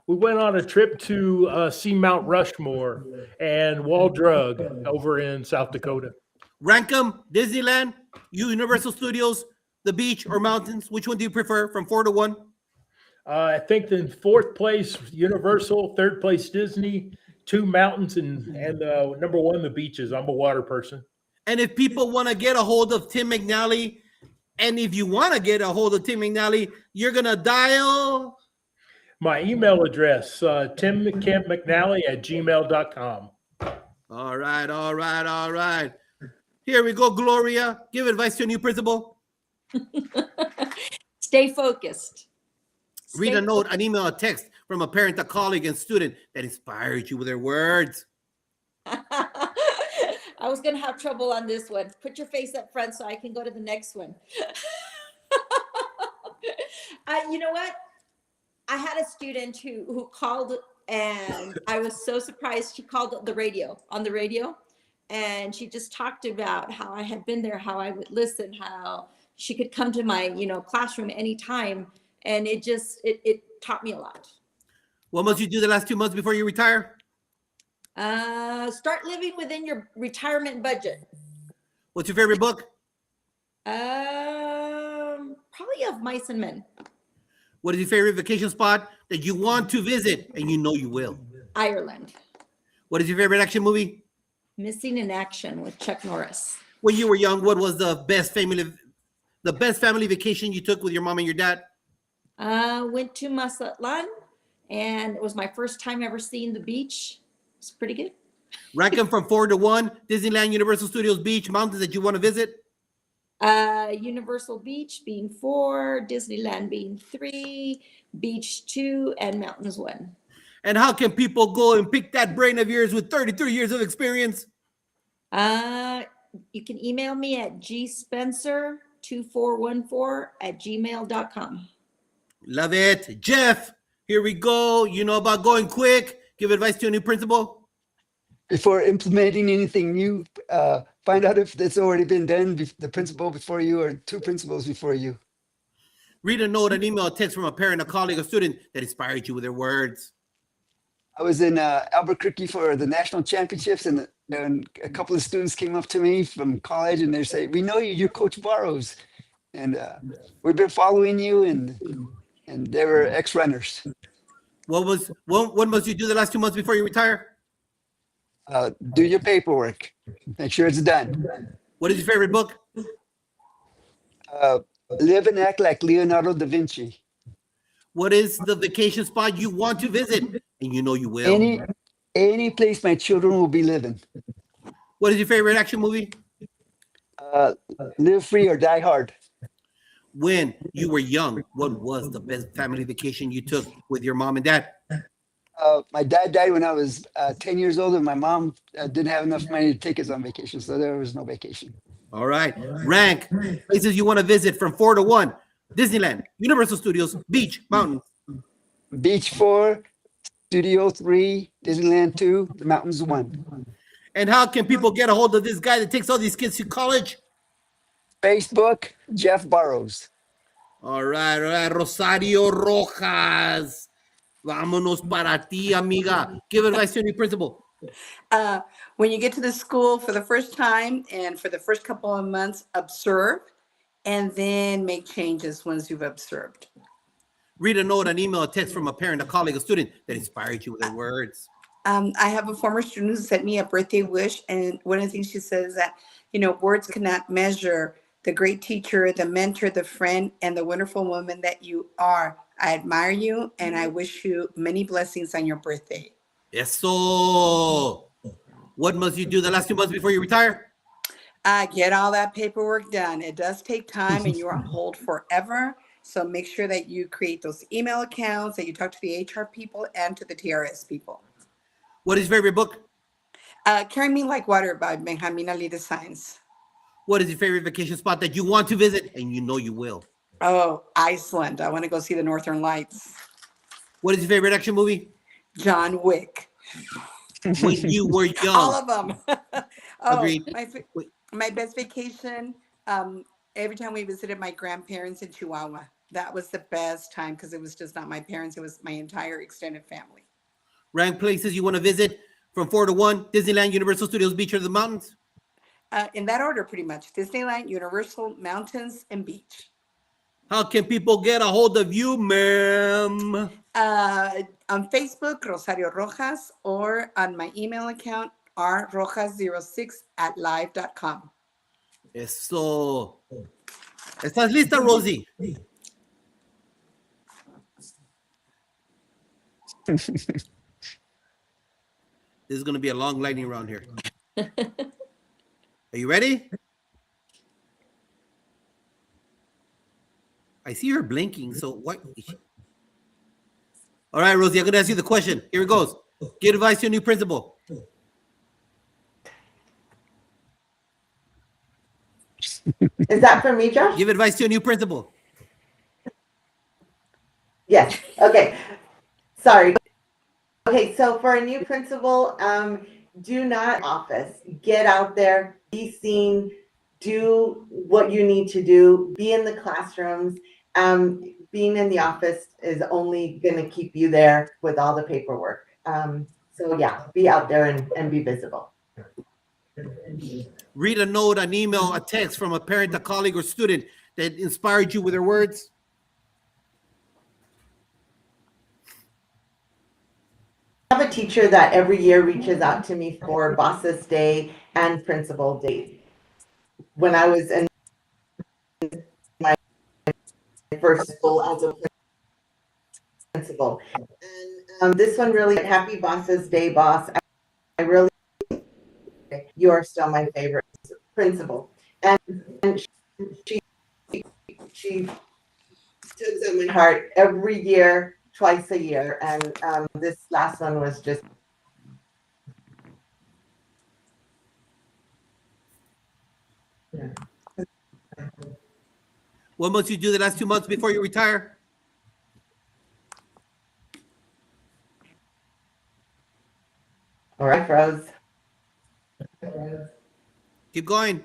We went on a trip to see Mount Rushmore and Wall Drug over in South Dakota. Rank them: Disneyland, Universal Studios, the beach, or mountains. Which one do you prefer from 4 to 1? I think in fourth place, Universal, third place, Disney, 2 mountains, and number 1, the beaches. I'm a water person. And if people want to get a hold of Tim McNally, and if you want to get a hold of Tim McNally, you're going to dial my email address, timmcmcnally@gmail.com. All right. Here we go, Gloria. Give advice to a new principal. Stay focused. Read a note, an email, a text from a parent, a colleague, and student that inspired you with their words. I was going to have trouble on this one. Put your face up front so I can go to the next one. You know what? I had a student who called, and I was so surprised. She called on the radio, and she just talked about how I had been there, how I would listen, how she could come to my, classroom anytime. And it taught me a lot. What must you do the last 2 months before you retire? Start living within your retirement budget. What's your favorite book? Probably Of Mice and Men. What is your favorite vacation spot that you want to visit and you know you will? Ireland. What is your favorite action movie? Missing in Action with Chuck Norris. When you were young, what was the best family vacation you took with your mom and your dad? Went to Mazatlan, and it was my first time ever seeing the beach. It's pretty good. Rank them from 4 to 1. Disneyland, Universal Studios, beach, mountains that you want to visit. Universal Beach being 4, Disneyland being 3, Beach 2, and Mountains 1. And how can people go and pick that brain of yours with 33 years of experience? You can email me at gspencer2414@gmail.com. Love it. Jeff, here we go. You know about going quick. Give advice to a new principal. Before implementing anything new, find out if it's already been done, the principal before you or two principals before you. Read a note, an email, a text from a parent, a colleague, a student that inspired you with their words. I was in Albuquerque for the national championships, and a couple of students came up to me from college, and they say, "We know you. You're Coach Barrows, and we've been following you." And they were ex-runners. What must you do the last 2 months before you retire? Do your paperwork. Make sure it's done. What is your favorite book? Live and act like Leonardo da Vinci. What is the vacation spot you want to visit? And you know you will. Any place my children will be living. What is your favorite action movie? Live free or die hard. When you were young, what was the best family vacation you took with your mom and dad? My dad died when I was 10 years old, and my mom didn't have enough money to take us on vacation, so there was no vacation. All right. Rank places you want to visit from 4 to 1. Disneyland, Universal Studios, beach, mountains. Beach 4, Studio 3, Disneyland 2, the mountains 1. And how can people get a hold of this guy that takes all these kids to college? Facebook, Jeff Barrows. All right. Rosario Rojas. Vámonos para ti, amiga. Give advice to a new principal. When you get to the school for the first time and for the first couple of months, observe and then make changes once you've observed. Read a note, an email, a text from a parent, a colleague, a student that inspired you with their words. I have a former student who sent me a birthday wish, and one of the things she says is that, words cannot measure the great teacher, the mentor, the friend, and the wonderful woman that you are. I admire you, and I wish you many blessings on your birthday. Eso. What must you do the last 2 months before you retire? Get all that paperwork done. It does take time, and you're on hold forever. So make sure that you create those email accounts, that you talk to the HR people and to the TRS people. What is your favorite book? Carry Me Like Water by Benjamin Ali Designs. What is your favorite vacation spot that you want to visit and you know you will? Oh, Iceland. I want to go see the Northern Lights. What is your favorite action movie? John Wick. When you were young. All of them. Agreed. My best vacation, every time we visited my grandparents in Chihuahua. That was the best time because it was just not my parents. It was my entire extended family. Rank places you want to visit from 4 to 1. Disneyland, Universal Studios, beach, or the mountains? In that order, pretty much. Disneyland, Universal, mountains, and beach. How can people get a hold of you, ma'am? On Facebook, Rosario Rojas, or on my email account, rrojas06@live.com. Eso. ¿Estás lista, Rosie? This is going to be a long lightning round here. Are you ready? I see her blinking, so what? All right, Rosie, I'm going to ask you the question. Here it goes. Give advice to a new principal. Is that for me, Josh? Give advice to a new principal. Yes. Okay. Sorry. Okay, so for a new principal, do not office. Get out there, be seen, do what you need to do, be in the classrooms. Being in the office is only going to keep you there with all the paperwork. So yeah, be out there and be visible. Read a note, an email, a text from a parent, a colleague, or student that inspired you with their words. I have a teacher that every year reaches out to me for Bosses Day and Principal Day. When I was in my first school as a principal. And this one really, happy Bosses Day, boss. I really you're still my favorite principal. And she took them in heart every year, twice a year. And this last one was just. What must you do the last 2 months before you retire? All right, Rose. Keep going.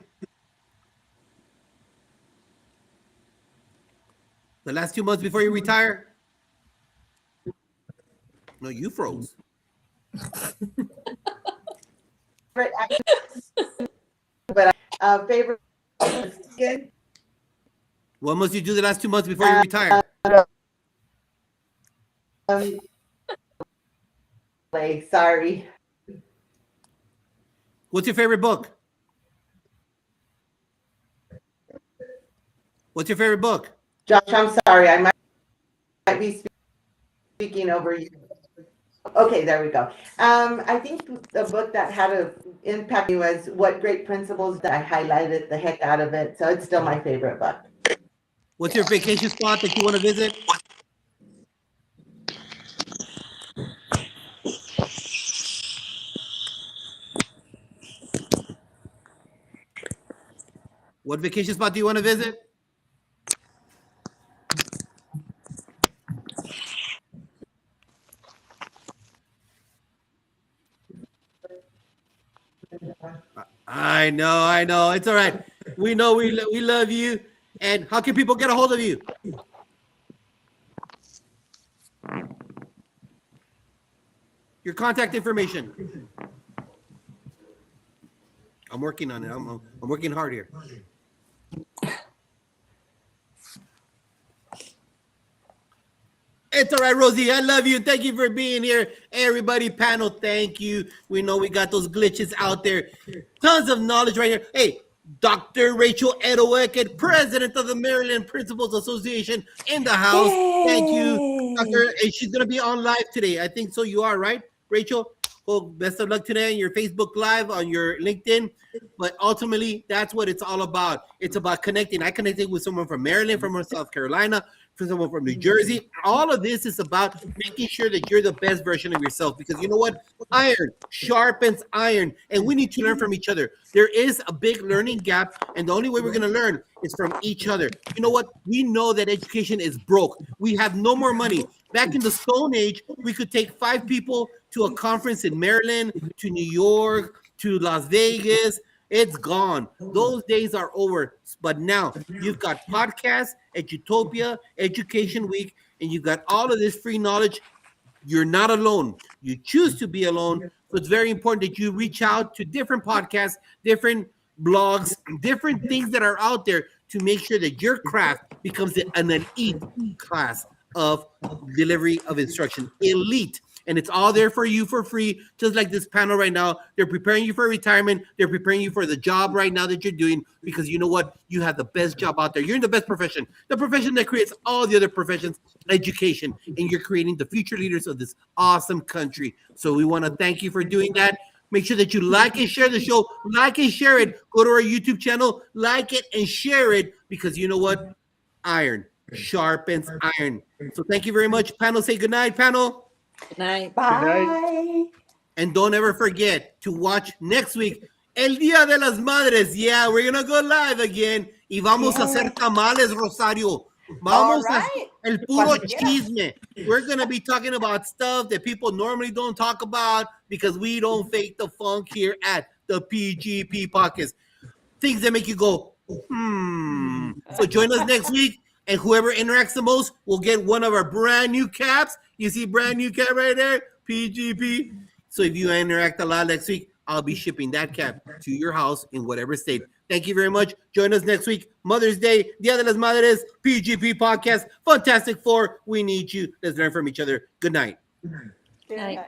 The last 2 months before you retire? No, you froze. But favorite. Good. What must you do the last 2 months before you retire? Sorry. What's your favorite book? What's your favorite book? Josh, I'm sorry. I might be speaking over you. Okay, there we go. I think the book that had an impact me was What Great Principles, that I highlighted the heck out of it. So it's still my favorite book. What's your vacation spot that you want to visit? What vacation spot do you want to visit? I know. It's all right. We know we love you. And how can people get a hold of you? Your contact information. I'm working on it. I'm working hard here. It's all right, Rosie. I love you. Thank you for being here. Everybody, panel, thank you. We know we got those glitches out there. Tons of knowledge right here. Hey, Dr. Rachel Edowick, president of the Maryland Principals Association, in the house. Yay. Thank you, Dr. And she's going to be on live today. I think so. You are, right, Rachel? Well, best of luck today on your Facebook Live, on your LinkedIn. But ultimately, that's what it's all about. It's about connecting. I connected with someone from Maryland, from South Carolina, from someone from New Jersey. All of this is about making sure that you're the best version of yourself, because you know what? Iron sharpens iron, and we need to learn from each other. There is a big learning gap, and the only way we're going to learn is from each other. You know what? We know that education is broke. We have no more money. Back in the Stone Age, we could take 5 people to a conference in Maryland, to New York, to Las Vegas. It's gone. Those days are over. But now you've got podcasts, Edutopia, Education Week, and you've got all of this free knowledge. You're not alone. You choose to be alone. So it's very important that you reach out to different podcasts, different blogs, different things that are out there to make sure that your craft becomes an elite class of delivery of instruction. Elite. And it's all there for you for free, just like this panel right now. They're preparing you for retirement. They're preparing you for the job right now that you're doing, because you know what? You have the best job out there. You're in the best profession, the profession that creates all the other professions, education, and you're creating the future leaders of this awesome country. So we want to thank you for doing that. Make sure that you like and share the show. Like and share it. Go to our YouTube channel, like it and share it, because you know what? Iron sharpens iron. So thank you very much. Panel, say good night, panel. Good night. Bye. And don't ever forget to watch next week El Día de las Madres. Yeah, we're gonna go live again. Y vamos a hacer tamales, Rosario. Vamos a el puro chisme. We're gonna be talking about stuff that people normally don't talk about, because we don't fake the funk here at the PGP Podcast. Things that make you go, So join us next week. And whoever interacts the most will get one of our brand new caps. You see brand new cap right there, PGP. So if you interact a lot next week, I'll be shipping that cap to your house in whatever state. Thank you very much. Join us next week. Mother's Day, Día de las Madres, PGP Podcast, Fantastic Four. We need you. Let's learn from each other. Good night. Good night.